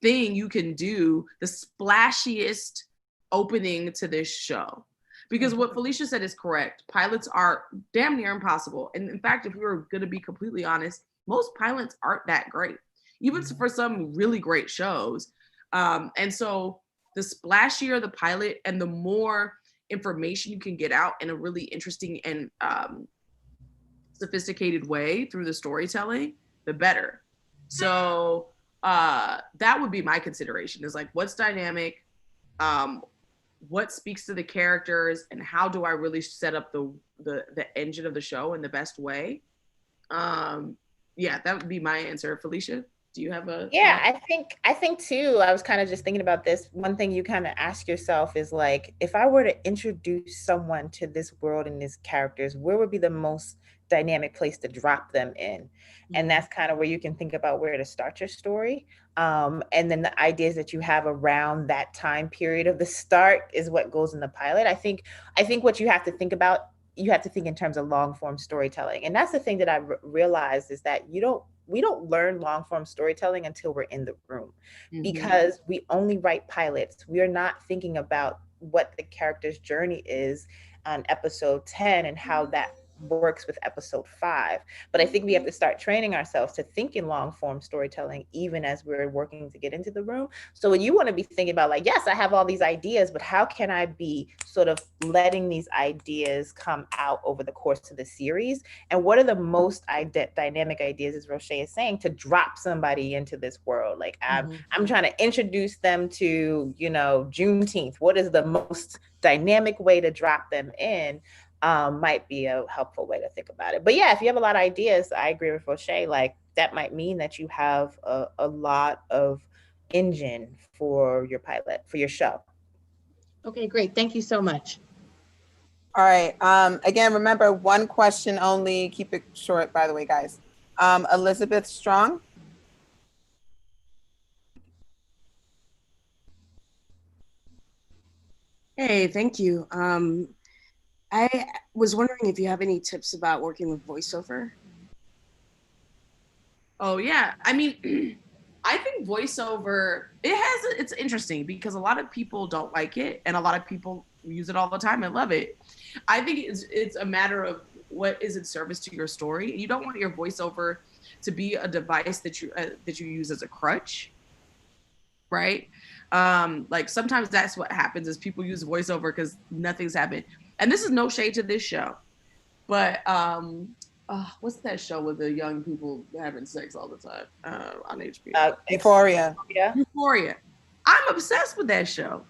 thing you can do? The splashiest opening to this show? Because what Felicia said is correct. Pilots are damn near impossible. And in fact, if we were going to be completely honest, most pilots aren't that great, even for some really great shows. And so the splashier the pilot and the more information you can get out in a really interesting and sophisticated way through the storytelling, the better. So that would be my consideration, is like, what's dynamic? What speaks to the characters, and how do I really set up the engine of the show in the best way? Yeah, that would be my answer. Felicia, do you have a? Yeah, I think too, I was kind of just thinking about this. One thing you kind of ask yourself is like, if I were to introduce someone to this world and these characters, where would be the most dynamic place to drop them in? And that's kind of where you can think about where to start your story. And then the ideas that you have around that time period of the start is what goes in the pilot. I think what you have to think about, you have to think in terms of long form storytelling. And that's the thing that I realized, is that we don't learn long form storytelling until we're in the room, because we only write pilots. We are not thinking about what the character's journey is on episode 10 and how that works with episode 5. But I think we have to start training ourselves to think in long form storytelling, even as we're working to get into the room. So you want to be thinking about like, yes, I have all these ideas, but how can I be sort of letting these ideas come out over the course of the series? And what are the most dynamic ideas, as Rochee is saying, to drop somebody into this world? Like I'm trying to introduce them to, Juneteenth. What is the most dynamic way to drop them in? Might be a helpful way to think about it. But yeah, if you have a lot of ideas, I agree with Rochee. Like, that might mean that you have a lot of engine for your pilot, for your show. Okay, great. Thank you so much. All right. Again, remember, one question only. Keep it short, by the way, guys. Elizabeth Strong. Hey, thank you. I was wondering if you have any tips about working with voiceover. Oh yeah, I mean, I think voiceover it's interesting because a lot of people don't like it, and a lot of people use it all the time and love it. I think it's a matter of what is in service to your story. You don't want your voiceover to be a device that you use as a crutch, right? Like sometimes that's what happens is people use voiceover because nothing's happened. And this is no shade to this show, but what's that show with the young people having sex all the time on HBO? Euphoria. Euphoria. I'm obsessed with that show,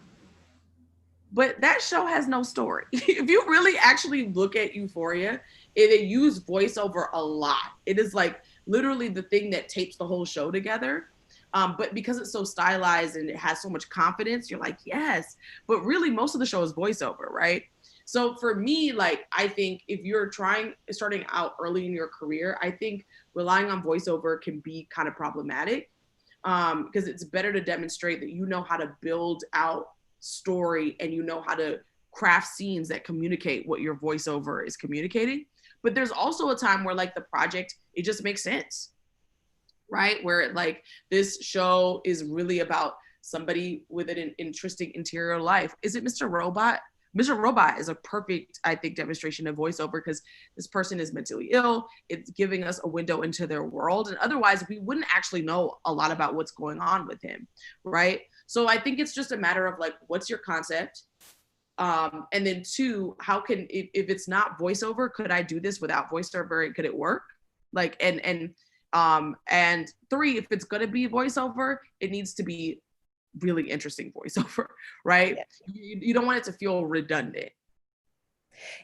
but that show has no story. If you really actually look at Euphoria, it used voiceover a lot. It is like literally the thing that tapes the whole show together. But because it's so stylized and it has so much confidence, you're like, yes. But really, most of the show is voiceover, right? So for me, like, I think if you're starting out early in your career, I think relying on voiceover can be kind of problematic because it's better to demonstrate that you know how to build out story and you know how to craft scenes that communicate what your voiceover is communicating. But there's also a time where like the project, it just makes sense, right? Where like this show is really about somebody with an interesting interior life. Is it Mr. Robot? Mr. Robot is a perfect, I think, demonstration of voiceover because this person is mentally ill. It's giving us a window into their world. And otherwise, we wouldn't actually know a lot about what's going on with him, right? So I think it's just a matter of like, what's your concept? And then two, how can, if it's not voiceover, could I do this without voiceover and could it work? Like, and three, if it's gonna be voiceover, it needs to be really interesting voiceover, right? Yes. You don't want it to feel redundant.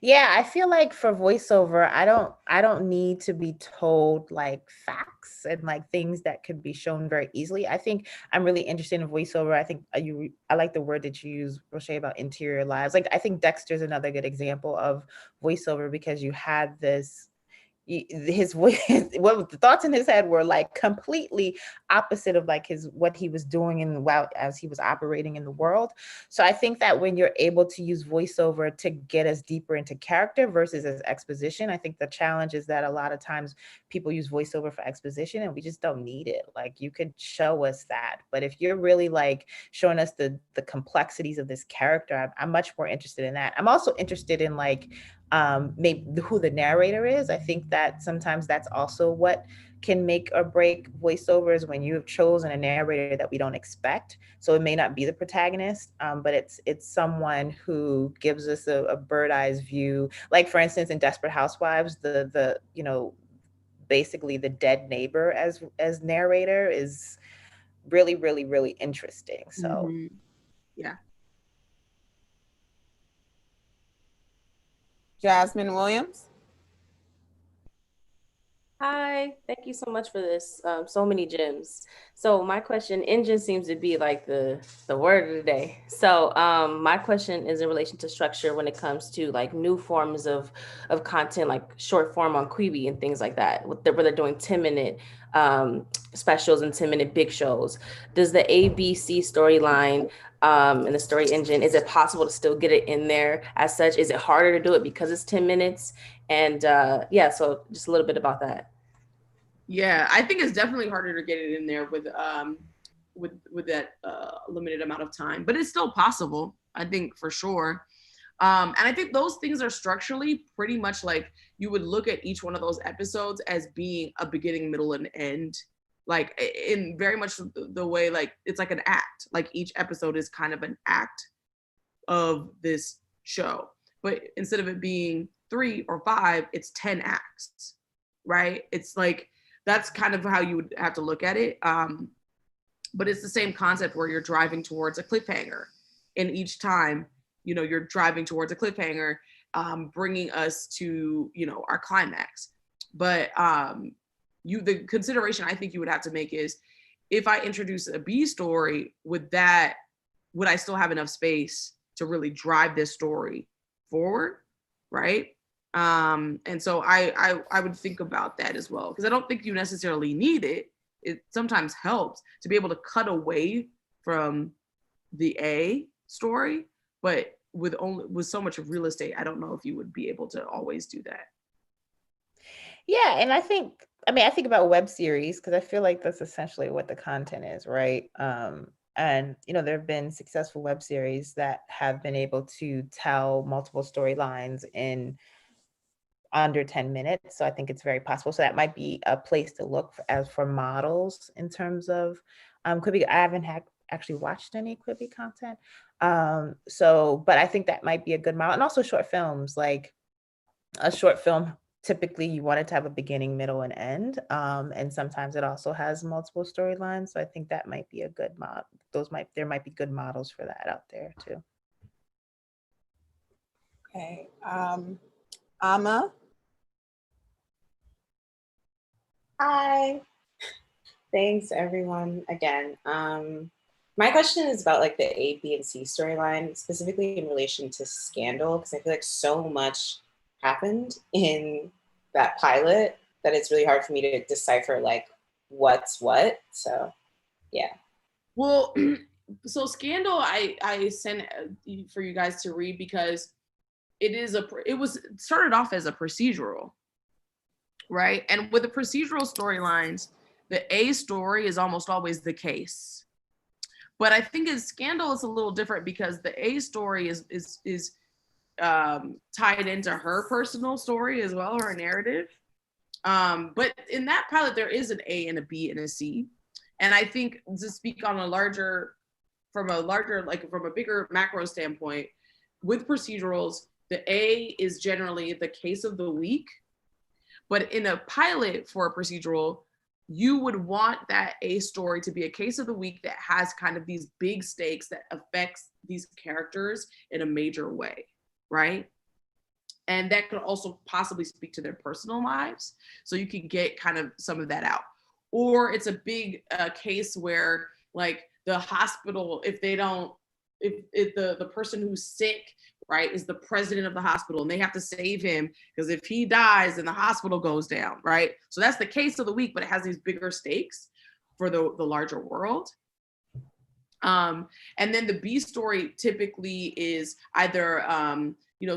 Yeah, I feel like for voiceover, I don't need to be told like facts and like things that could be shown very easily. I think I'm really interested in voiceover. I think I like the word that you use, Rochee, about interior lives. Like I think Dexter's another good example of voiceover because you had this his voice, what the thoughts in his head were like completely opposite of like what he was doing in as he was operating in the world. So I think that when you're able to use voiceover to get us deeper into character versus as exposition, I think the challenge is that a lot of times people use voiceover for exposition and we just don't need it. Like you could show us that, but if you're really like showing us the complexities of this character, I'm much more interested in that. I'm also interested in like maybe who the narrator is. I think that sometimes that's also what can make or break voiceovers when you have chosen a narrator that we don't expect. So it may not be the protagonist, but it's someone who gives us a bird's eye view. Like for instance, in Desperate Housewives, the basically the dead neighbor as narrator is really, really, really interesting. So yeah. Jasmine Williams. Hi, thank you so much for this. So many gems. So my question, engine seems to be like the word of the day. So my question is in relation to structure when it comes to like new forms of content, like short form on Quibi and things like that, where they're doing 10-minute specials and 10-minute big shows. Does the ABC storyline and the story engine, is it possible to still get it in there as such? Is it harder to do it because it's 10 minutes? And yeah, so just a little bit about that. Yeah, I think it's definitely harder to get it in there with that limited amount of time, but it's still possible, I think, for sure. And I think those things are structurally pretty much like you would look at each one of those episodes as being a beginning, middle, and end, like in very much the way like it's like an act. Like each episode is kind of an act of this show, but instead of it being 3 or 5, it's 10 acts, right? It's like that's kind of how you would have to look at it. But it's the same concept where you're driving towards a cliffhanger, and each time, you're driving towards a cliffhanger, bringing us to, our climax. But the consideration I think you would have to make is, if I introduce a B story, would I still have enough space to really drive this story forward, right? And so I would think about that as well, because I don't think you necessarily need it. It sometimes helps to be able to cut away from the A story, but with so much of real estate, I don't know if you would be able to always do that. Yeah, and I think about web series because I feel like that's essentially what the content is, right? And there have been successful web series that have been able to tell multiple storylines in under 10 minutes. So I think it's very possible. So that might be a place to look for models in terms of Quibi. I haven't actually watched any Quibi content. But I think that might be a good model. And also short films, like a short film, typically you want it to have a beginning, middle, and end. And sometimes it also has multiple storylines. So I think that might be a good model. There might be good models for that out there too. Okay. Ama. Hi. Thanks everyone again. My question is about like the A, B, and C storyline, specifically in relation to Scandal, because I feel like so much happened in that pilot that it's really hard for me to decipher like what's what. So yeah. Well, so Scandal, I sent for you guys to read because it started off as a procedural, right? And with the procedural storylines, the A story is almost always the case. But I think in Scandal, it's a little different because the A story is tied into her personal story as well, her narrative. But in that pilot, there is an A and a B and a C. And I think to speak on from a bigger macro standpoint, with procedurals, the A is generally the case of the week. But in a pilot for a procedural, you would want that A story to be a case of the week that has kind of these big stakes that affects these characters in a major way, right? And that could also possibly speak to their personal lives. So you can get kind of some of that out. Or it's a big case where like the hospital, if the person who's sick, right, is the president of the hospital and they have to save him because if he dies then the hospital goes down, right? So that's the case of the week, but it has these bigger stakes for the larger world. And then the B story typically is either,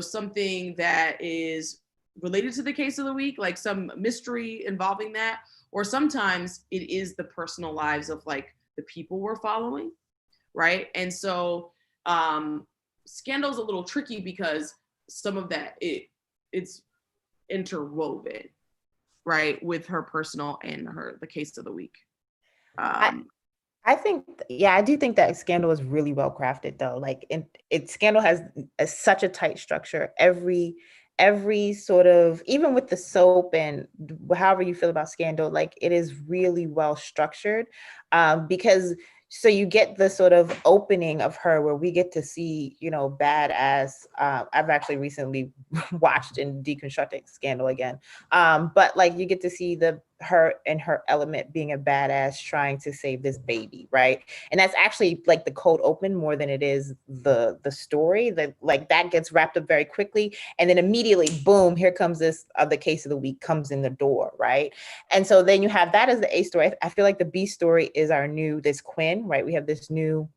something that is related to the case of the week, like some mystery involving that, or sometimes it is the personal lives of like the people we're following, right? And so Scandal's a little tricky because some of that it's interwoven, right, with her personal and the case of the week. I do think that Scandal is really well crafted though. Like Scandal has such a tight structure. Every sort of, even with the soap and however you feel about Scandal, like it is really well structured because so you get the sort of opening of her where we get to see, badass. I've actually recently watched and deconstructed Scandal again. But like you get to see her in her element being a badass trying to save this baby, right? And that's actually like the cold open more than it is the story. That like that gets wrapped up very quickly, and then immediately, boom, here comes this other case of the week comes in the door, right? And so then you have that as the A story. I feel like the B story is this Quinn, right? We have this new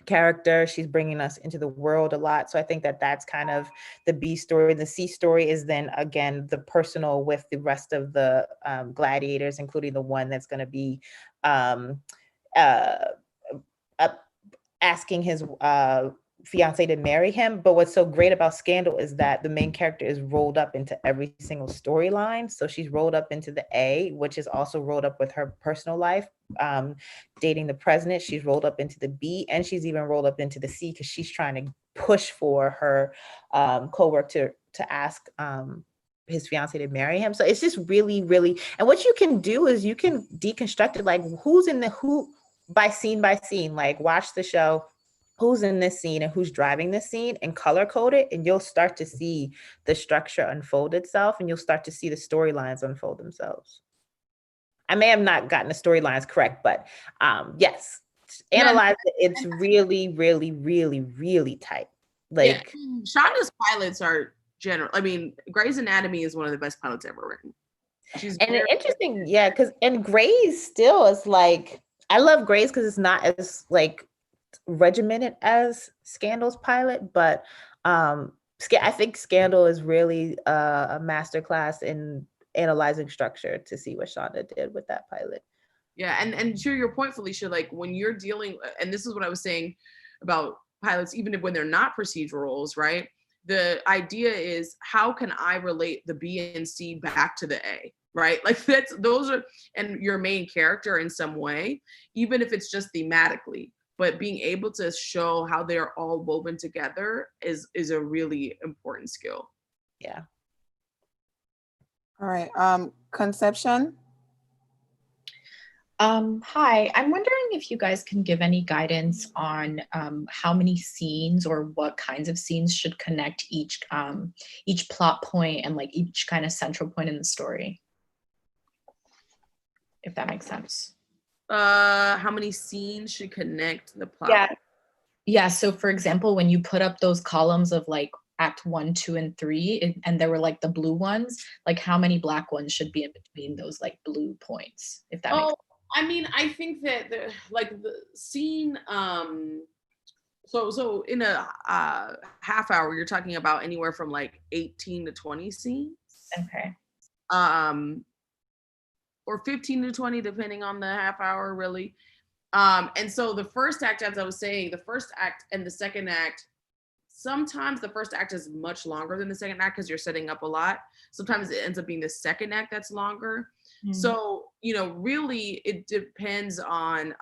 character. She's bringing us into the world a lot. So I think that that's kind of the B story. The C story is then again the personal with the rest of the gladiators, including the one that's going to be asking his fiance to marry him. But what's so great about Scandal is that the main character is rolled up into every single storyline. So she's rolled up into the A, which is also rolled up with her personal life, dating the president. She's rolled up into the B, and she's even rolled up into the C because she's trying to push for her co-worker to ask his fiance to marry him. So it's just really, really, and what you can do is you can deconstruct it, like who's in who by scene, like watch the show, who's in this scene and who's driving this scene, and color code it, and you'll start to see the structure unfold itself, and you'll start to see the storylines unfold themselves. I may have not gotten the storylines correct, but yes, analyze it. It's really, really, really, really tight. Like Shonda's pilots are general. I mean, Grey's Anatomy is one of the best pilots ever written. She's interesting, yeah, because and Grey's still is like, I love Grey's because it's not as like regimented as Scandal's pilot, but I think Scandal is really a masterclass in analyzing structure to see what Shonda did with that pilot. Yeah, and to your point, Felicia, like when you're dealing, and this is what I was saying about pilots, even when they're not procedurals, right? The idea is, how can I relate the B and C back to the A, right? Like those are, and your main character in some way, even if it's just thematically, but being able to show how they're all woven together is a really important skill. Yeah. All right, Conception. Hi, I'm wondering if you guys can give any guidance on how many scenes or what kinds of scenes should connect each plot point and like each kind of central point in the story, if that makes sense. How many scenes should connect the plot? Yeah. So for example, when you put up those columns of like Act 1, 2, and 3, and there were like the blue ones, like how many black ones should be in between those like blue points, if that makes sense. I mean, I think that the scene, so in a half hour, you're talking about anywhere from like 18 to 20 scenes. Okay. Or 15 to 20, depending on the half hour, really. And so the first act, as I was saying, the first act and the second act, sometimes the first act is much longer than the second act because you're setting up a lot. Sometimes it ends up being the second act that's longer. So, really it depends on,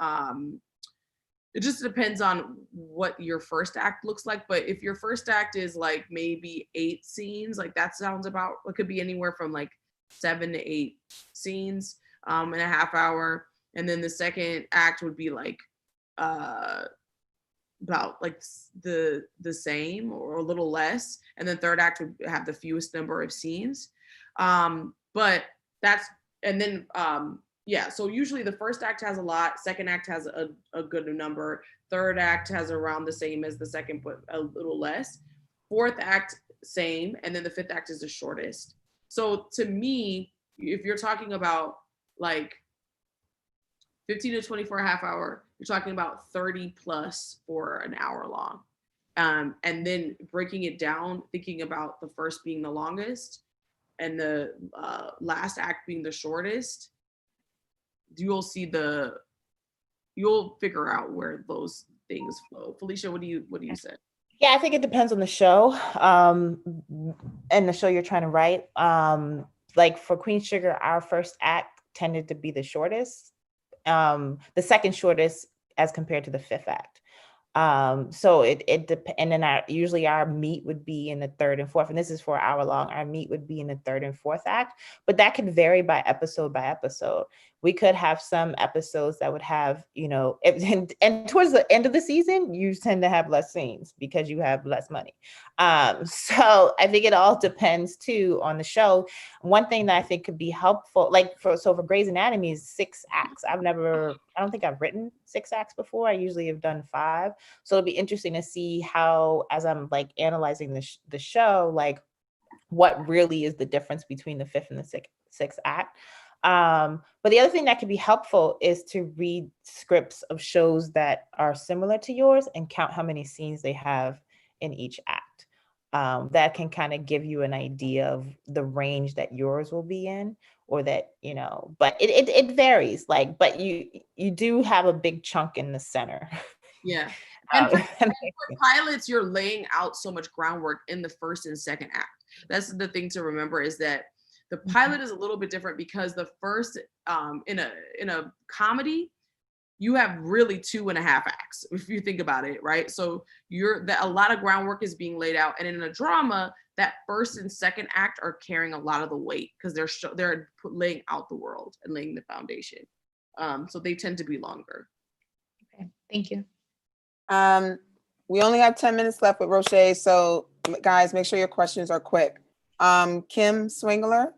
it just depends on what your first act looks like. But if your first act is like maybe 8 scenes, like that sounds about, it could be anywhere from like 7 to 8 scenes in a half hour. And then the second act would be like, about like the same or a little less. And then third act would have the fewest number of scenes. But that's, and then, so usually the first act has a lot, second act has a good number, third act has around the same as the second, but a little less. Fourth act, same, and then the fifth act is the shortest. So to me, if you're talking about like 15 to 24 half hour, you're talking about 30 plus for an hour long. And then breaking it down, thinking about the first being the longest and the last act being the shortest, you'll figure out where those things flow. Felicia, what do you say? Yeah, I think it depends on the show and the show you're trying to write. Like for Queen Sugar, our first act tended to be the shortest, the second shortest as compared to the fifth act. So it depends, and then usually our meat would be in the third and fourth, and this is for an hour long. Our meat would be in the third and fourth act, but that could vary by episode. We could have some episodes that would have, and towards the end of the season, you tend to have less scenes because you have less money. So I think it all depends too on the show. One thing that I think could be helpful, for Grey's Anatomy is 6 acts. I don't think I've written 6 acts before. I usually have done 5. So it'll be interesting to see how, as I'm like analyzing the show, like what really is the difference between the 5th and the 6th act. But the other thing that could be helpful is to read scripts of shows that are similar to yours and count how many scenes they have in each act. That can kind of give you an idea of the range that yours will be in, or that, but it varies, but you do have a big chunk in the center. Yeah. And for pilots, you're laying out so much groundwork in the first and second act. That's the thing to remember, is that the pilot is a little bit different because the first, in a comedy, you have really 2.5 acts, if you think about it, right? So a lot of groundwork is being laid out, and in a drama, that first and second act are carrying a lot of the weight because they're laying out the world and laying the foundation. So they tend to be longer. Okay, thank you. We only have 10 minutes left with Rochee, so guys, make sure your questions are quick. Kim Swingler.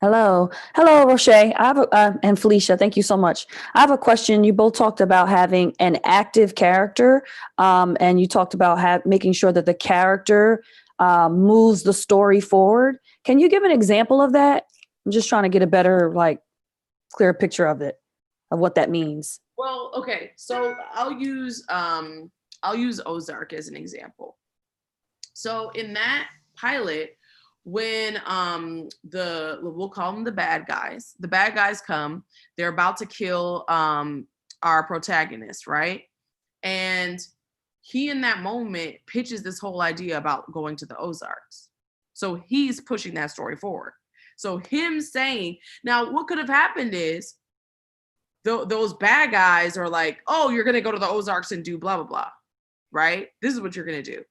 Hello. Hello, Rochee. I have and Felicia, thank you so much. I have a question. You both talked about having an active character, and you talked about making sure that the character moves the story forward. Can you give an example of that? I'm just trying to get a better, clear picture of it, of what that means. Well, okay, so I'll use Ozark as an example. So in that pilot, when we'll call them the bad guys come, they're about to kill our protagonist, right? And he in that moment pitches this whole idea about going to the Ozarks. So he's pushing that story forward. So him saying, now what could have happened is those bad guys are like, oh, you're gonna go to the Ozarks and do blah blah blah, right? This is what you're gonna do.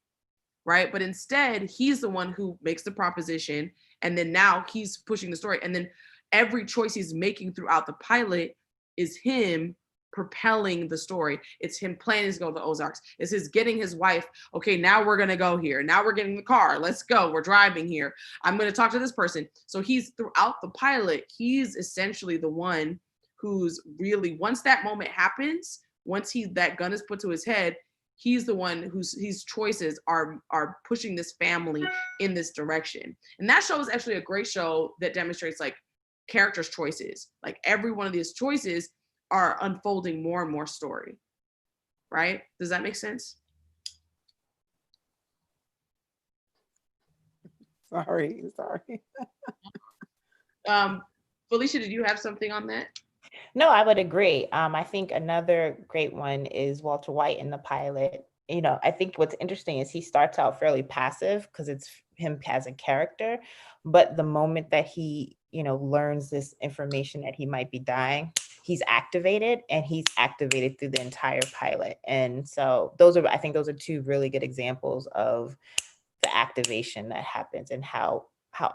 Right? But instead, he's the one who makes the proposition, and then now he's pushing the story. And then every choice he's making throughout the pilot is him propelling the story. It's him planning to go to the Ozarks. It's his getting his wife, okay, now we're going to go here. Now we're getting the car. Let's go. We're driving here. I'm going to talk to this person. So he's throughout the pilot, he's essentially the one who's really, once that moment happens, once that gun is put to his head, he's the one his choices are pushing this family in this direction. And that show is actually a great show that demonstrates like characters' choices. Like every one of these choices are unfolding more and more story. Right? Does that make sense? Sorry. Felicia, did you have something on that? No, I would agree. I think another great one is Walter White in the pilot. You know, I think what's interesting is he starts out fairly passive because it's him as a character, but the moment that he, learns this information that he might be dying, he's activated, and he's activated through the entire pilot. And so I think those are two really good examples of the activation that happens and how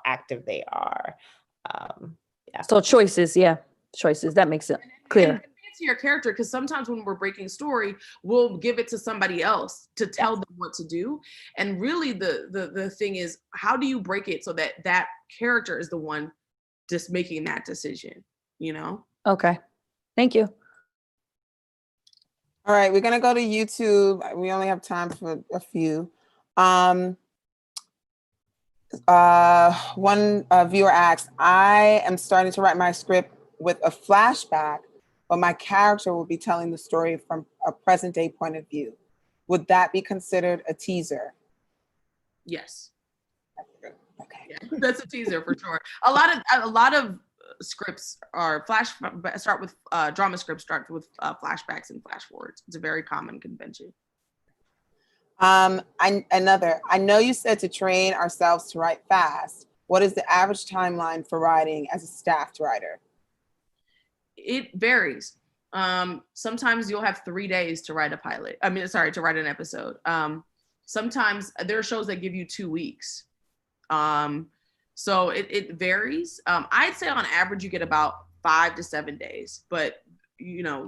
active they are. Yeah. So choices, that makes it clear. And to your character, because sometimes when we're breaking story, we'll give it to somebody else to tell them what to do. And really the thing is, how do you break it so that character is the one just making that decision, Okay, thank you. All right, we're gonna go to YouTube. We only have time for a few. One viewer asked, I am starting to write my script with a flashback, but my character will be telling the story from a present day point of view. Would that be considered a teaser? Yes. Okay. Yeah, that's a teaser for sure. A lot of scripts are drama scripts start with flashbacks and flash forwards. It's a very common convention. I know you said to train ourselves to write fast. What is the average timeline for writing as a staffed writer? It varies. Sometimes you'll have 3 days to write to write an episode. Sometimes there are shows that give you 2 weeks. So it varies. I'd say on average you get about 5 to 7 days, but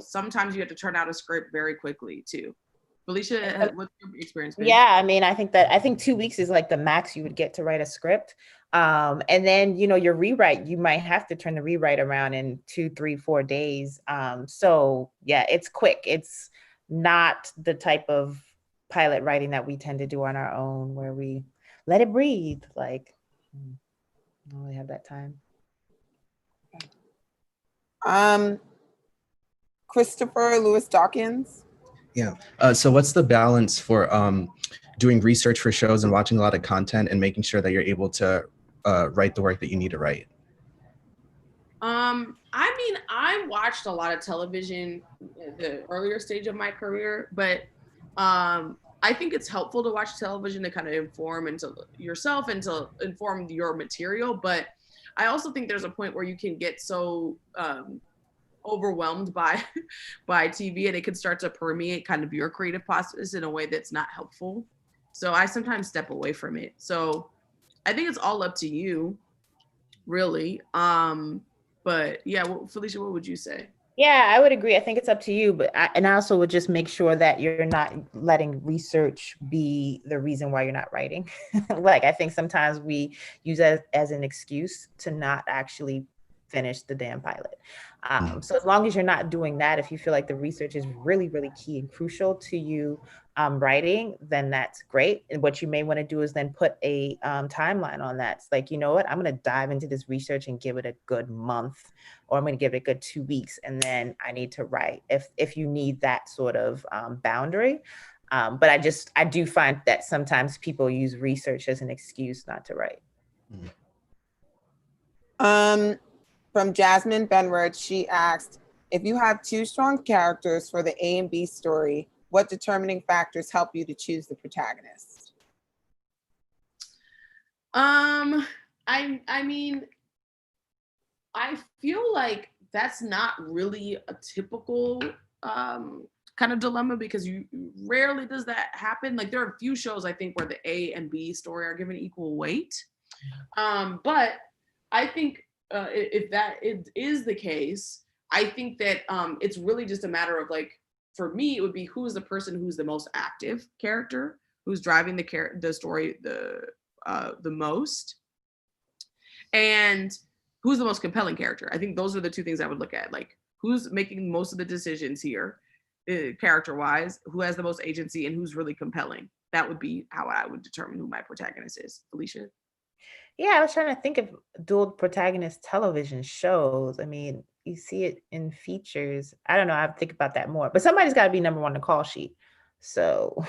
sometimes you have to turn out a script very quickly too. Felicia, what's your experience been? Yeah, I think 2 weeks is like the max you would get to write a script. And then, your rewrite, you might have to turn the rewrite around in 2, 3, 4 days. So yeah, it's quick. It's not the type of pilot writing that we tend to do on our own, where we let it breathe. Like, I don't really have that time. Christopher Lewis Dawkins. Yeah. So what's the balance for doing research for shows and watching a lot of content and making sure that you're able to write the work that you need to write? I watched a lot of television at the earlier stage of my career, but I think it's helpful to watch television to kind of inform yourself and to inform your material. But I also think there's a point where you can get so overwhelmed by TV, and it can start to permeate kind of your creative process in a way that's not helpful. So I sometimes step away from it. So I think it's all up to you, really. But yeah, Felicia, what would you say? Yeah, I would agree. I think it's up to you, but I also would just make sure that you're not letting research be the reason why you're not writing. Like, I think sometimes we use that as an excuse to not actually finish the damn pilot. So as long as you're not doing that, if you feel like the research is really, really key and crucial to you writing, then that's great. And what you may want to do is then put a timeline on that. It's like, you know what, I'm going to dive into this research and give it a good month, or I'm going to give it a good 2 weeks, and then I need to write if you need that sort of boundary. But I do find that sometimes people use research as an excuse not to write. From Jasmine Benward, she asked, if you have 2 strong characters for the A and B story, what determining factors help you to choose the protagonist? I mean, I feel like that's not really a typical kind of dilemma, because you rarely does that happen. Like, there are a few shows I think where the A and B story are given equal weight. But I think if that is the case, I think that it's really just a matter of, like, for me, it would be who's the person who's the most active character, who's driving the story the most, and who's the most compelling character. I think those are the 2 things I would look at. Like, who's making most of the decisions here, character-wise, who has the most agency, and who's really compelling. That would be how I would determine who my protagonist is. Felicia? Yeah, I was trying to think of dual protagonist television shows. I mean, you see it in features. I don't know. I have to think about that more. But somebody's got to be number 1 on the call sheet. So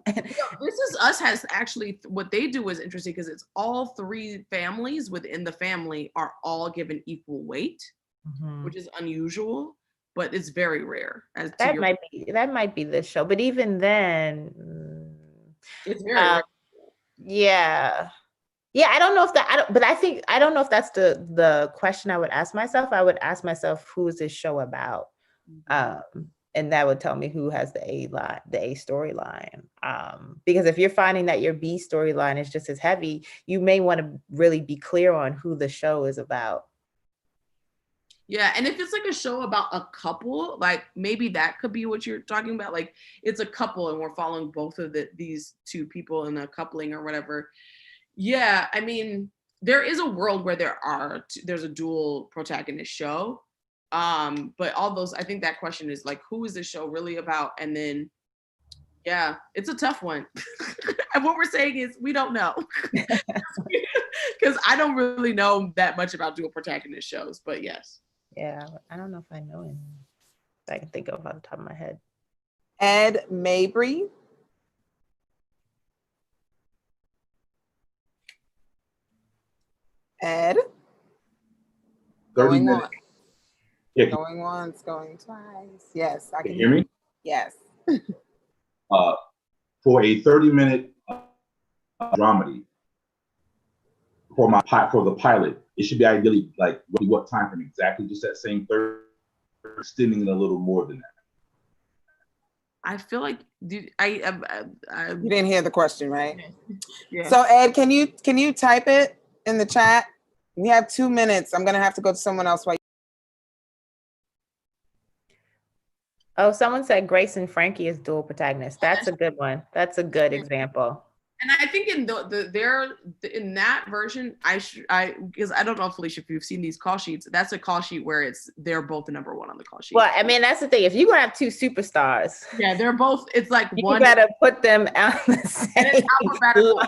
This Is Us has actually, what they do is interesting, because it's all 3 families within the family are all given equal weight, which is unusual, but it's very rare. That might be this show. But even then, it's very rare. Yeah. Yeah, I don't know if that, I don't know if that's the question I would ask myself. I would ask myself, who is this show about? And that would tell me who has the A storyline. Because if you're finding that your B storyline is just as heavy, you may want to really be clear on who the show is about. Yeah, and if it's like a show about a couple, like, maybe that could be what you're talking about. Like, it's a couple and we're following both of these 2 people in a coupling or whatever. Yeah, I mean, there is a world where there's a dual protagonist show. But all those, I think that question is like, who is this show really about? And then, yeah, it's a tough one. And what we're saying is we don't know. Because I don't really know that much about dual protagonist shows, but yes. Yeah, I don't know if I know any that I can think of off the top of my head. Ed Mabry. Ed? Going on. Yeah. Going once, going twice. Yes, I can hear me. Yes. For a 30-minute dramedy for the pilot, it should be ideally like what time frame exactly? Just that same 30, extending it a little more than that. I feel like you didn't hear the question, right? Yeah. So Ed, can you type it in the chat? We have 2 minutes. I'm gonna have to go to someone else while. Oh, someone said Grace and Frankie is dual protagonists. That's a good one. That's a good example. And I think in in that version, because I don't know, Felicia, if you've seen these call sheets, that's a call sheet where they're both the number 1 on the call sheet. Well, I mean, that's the thing. If you're gonna have 2 superstars, yeah, they're both. It's like you better put them on the same line.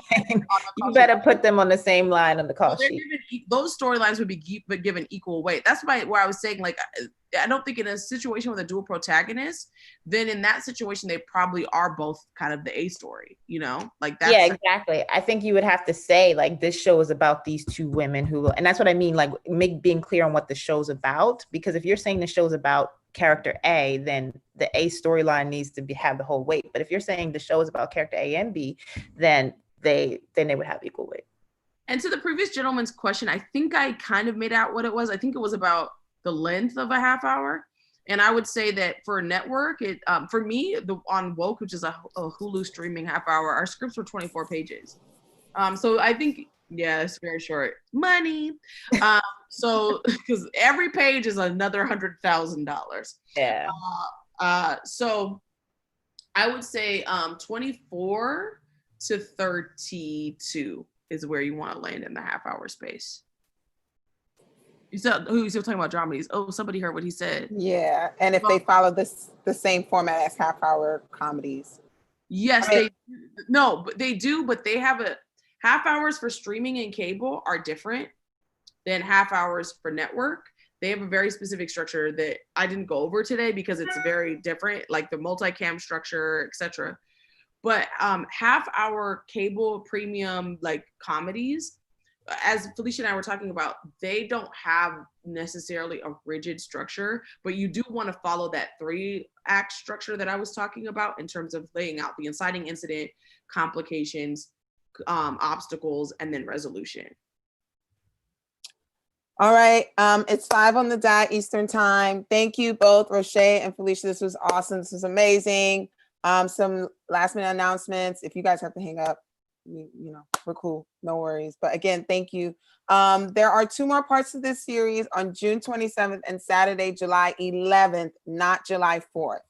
You better put them on the same line on the call sheet. Those storylines would be given equal weight. That's where I was saying, like, I don't think in a situation with a dual protagonist, then in that situation, they probably are both kind of the A story, you know? Like that's. Yeah, exactly. I think you would have to say, like, this show is about these 2 women and that's what I mean, like, being clear on what the show's about. Because if you're saying the show's about character A, then the A storyline needs to have the whole weight. But if you're saying the show is about character A and B, then they would have equal weight. And to the previous gentleman's question, I think I kind of made out what it was. I think it was about the length of a half hour. And I would say that for a network, for me, on Woke, which is a Hulu streaming half hour, our scripts were 24 pages. So I think, yeah, it's very short. Money. So, because every page is another $100,000. Yeah. So I would say 24 to 32 is where you want to land in the half-hour space. You said who you still talking about dramedies? Oh, somebody heard what he said. Yeah, and if they follow the same format as half-hour comedies. Yes, I mean, but they do, but they have a half hours for streaming and cable are different than half hours for network. They have a very specific structure that I didn't go over today because it's very different, like the multicam structure, etc. But half hour cable premium like comedies, as Felicia and I were talking about, they don't have necessarily a rigid structure, but you do want to follow that 3-act structure that I was talking about in terms of laying out the inciting incident, complications, obstacles, and then resolution. all right, it's 5 on the dot Eastern time. Thank you both, Rochee and Felicia. This was awesome. This was amazing. Some last minute announcements. If you guys have to hang up, you know, we're cool, no worries. But again, thank you. There are 2 more parts of this series on June 27th and Saturday, July 11th, not July 4th.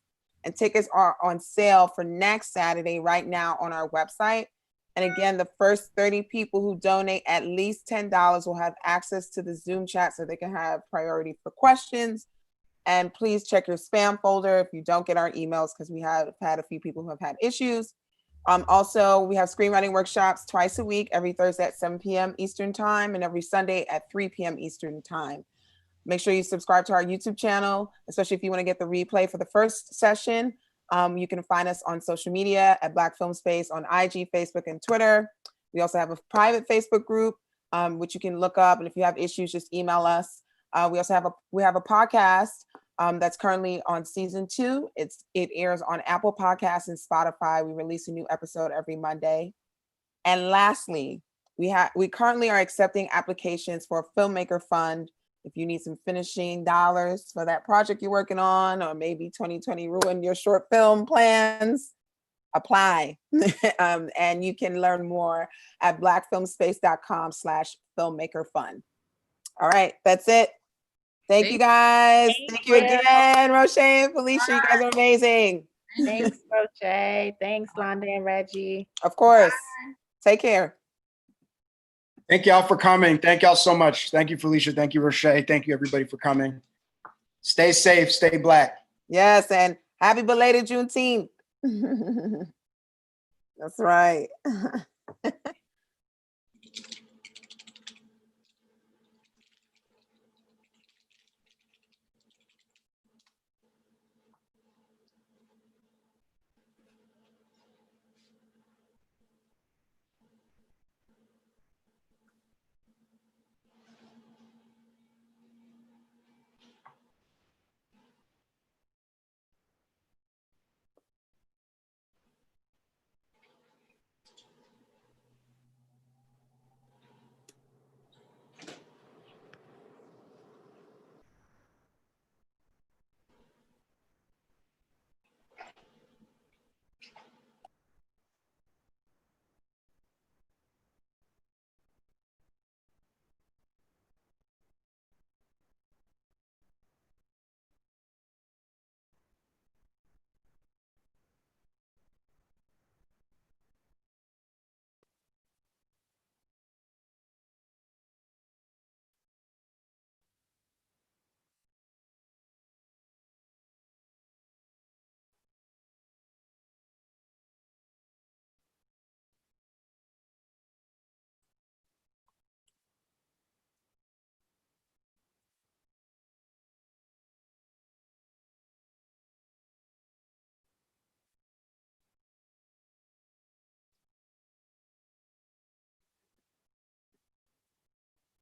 And tickets are on sale for next Saturday right now on our website. And again, the first 30 people who donate at least $10 will have access to the Zoom chat so they can have priority for questions. And please check your spam folder if you don't get our emails, because we have had a few people who have had issues. Also, we have screenwriting workshops twice a week, every Thursday at 7 p.m. Eastern time and every Sunday at 3 p.m. Eastern time. Make sure you subscribe to our YouTube channel, especially if you want to get the replay for the first session. You can find us on social media at Black Film Space on IG, Facebook, and Twitter. We also have a private Facebook group, which you can look up. And if you have issues, just email us. We also have a podcast that's currently on season 2. It airs on Apple Podcasts and Spotify. We release a new episode every Monday. And lastly, we currently are accepting applications for a filmmaker fund. If you need some finishing dollars for that project you're working on, or maybe 2020 ruined your short film plans, apply. And you can learn more at blackfilmspace.com/filmmaker-fund. All right, that's it. Thank you guys. Thank you again, Rochee and Felicia. You guys are amazing. Thanks, Rochee. Thanks, Londa and Reggie. Of course. Take care. Thank y'all for coming. Thank y'all so much. Thank you, Felicia. Thank you, Rochee. Thank you, everybody, for coming. Stay safe. Stay Black. Yes, and happy belated Juneteenth. That's right.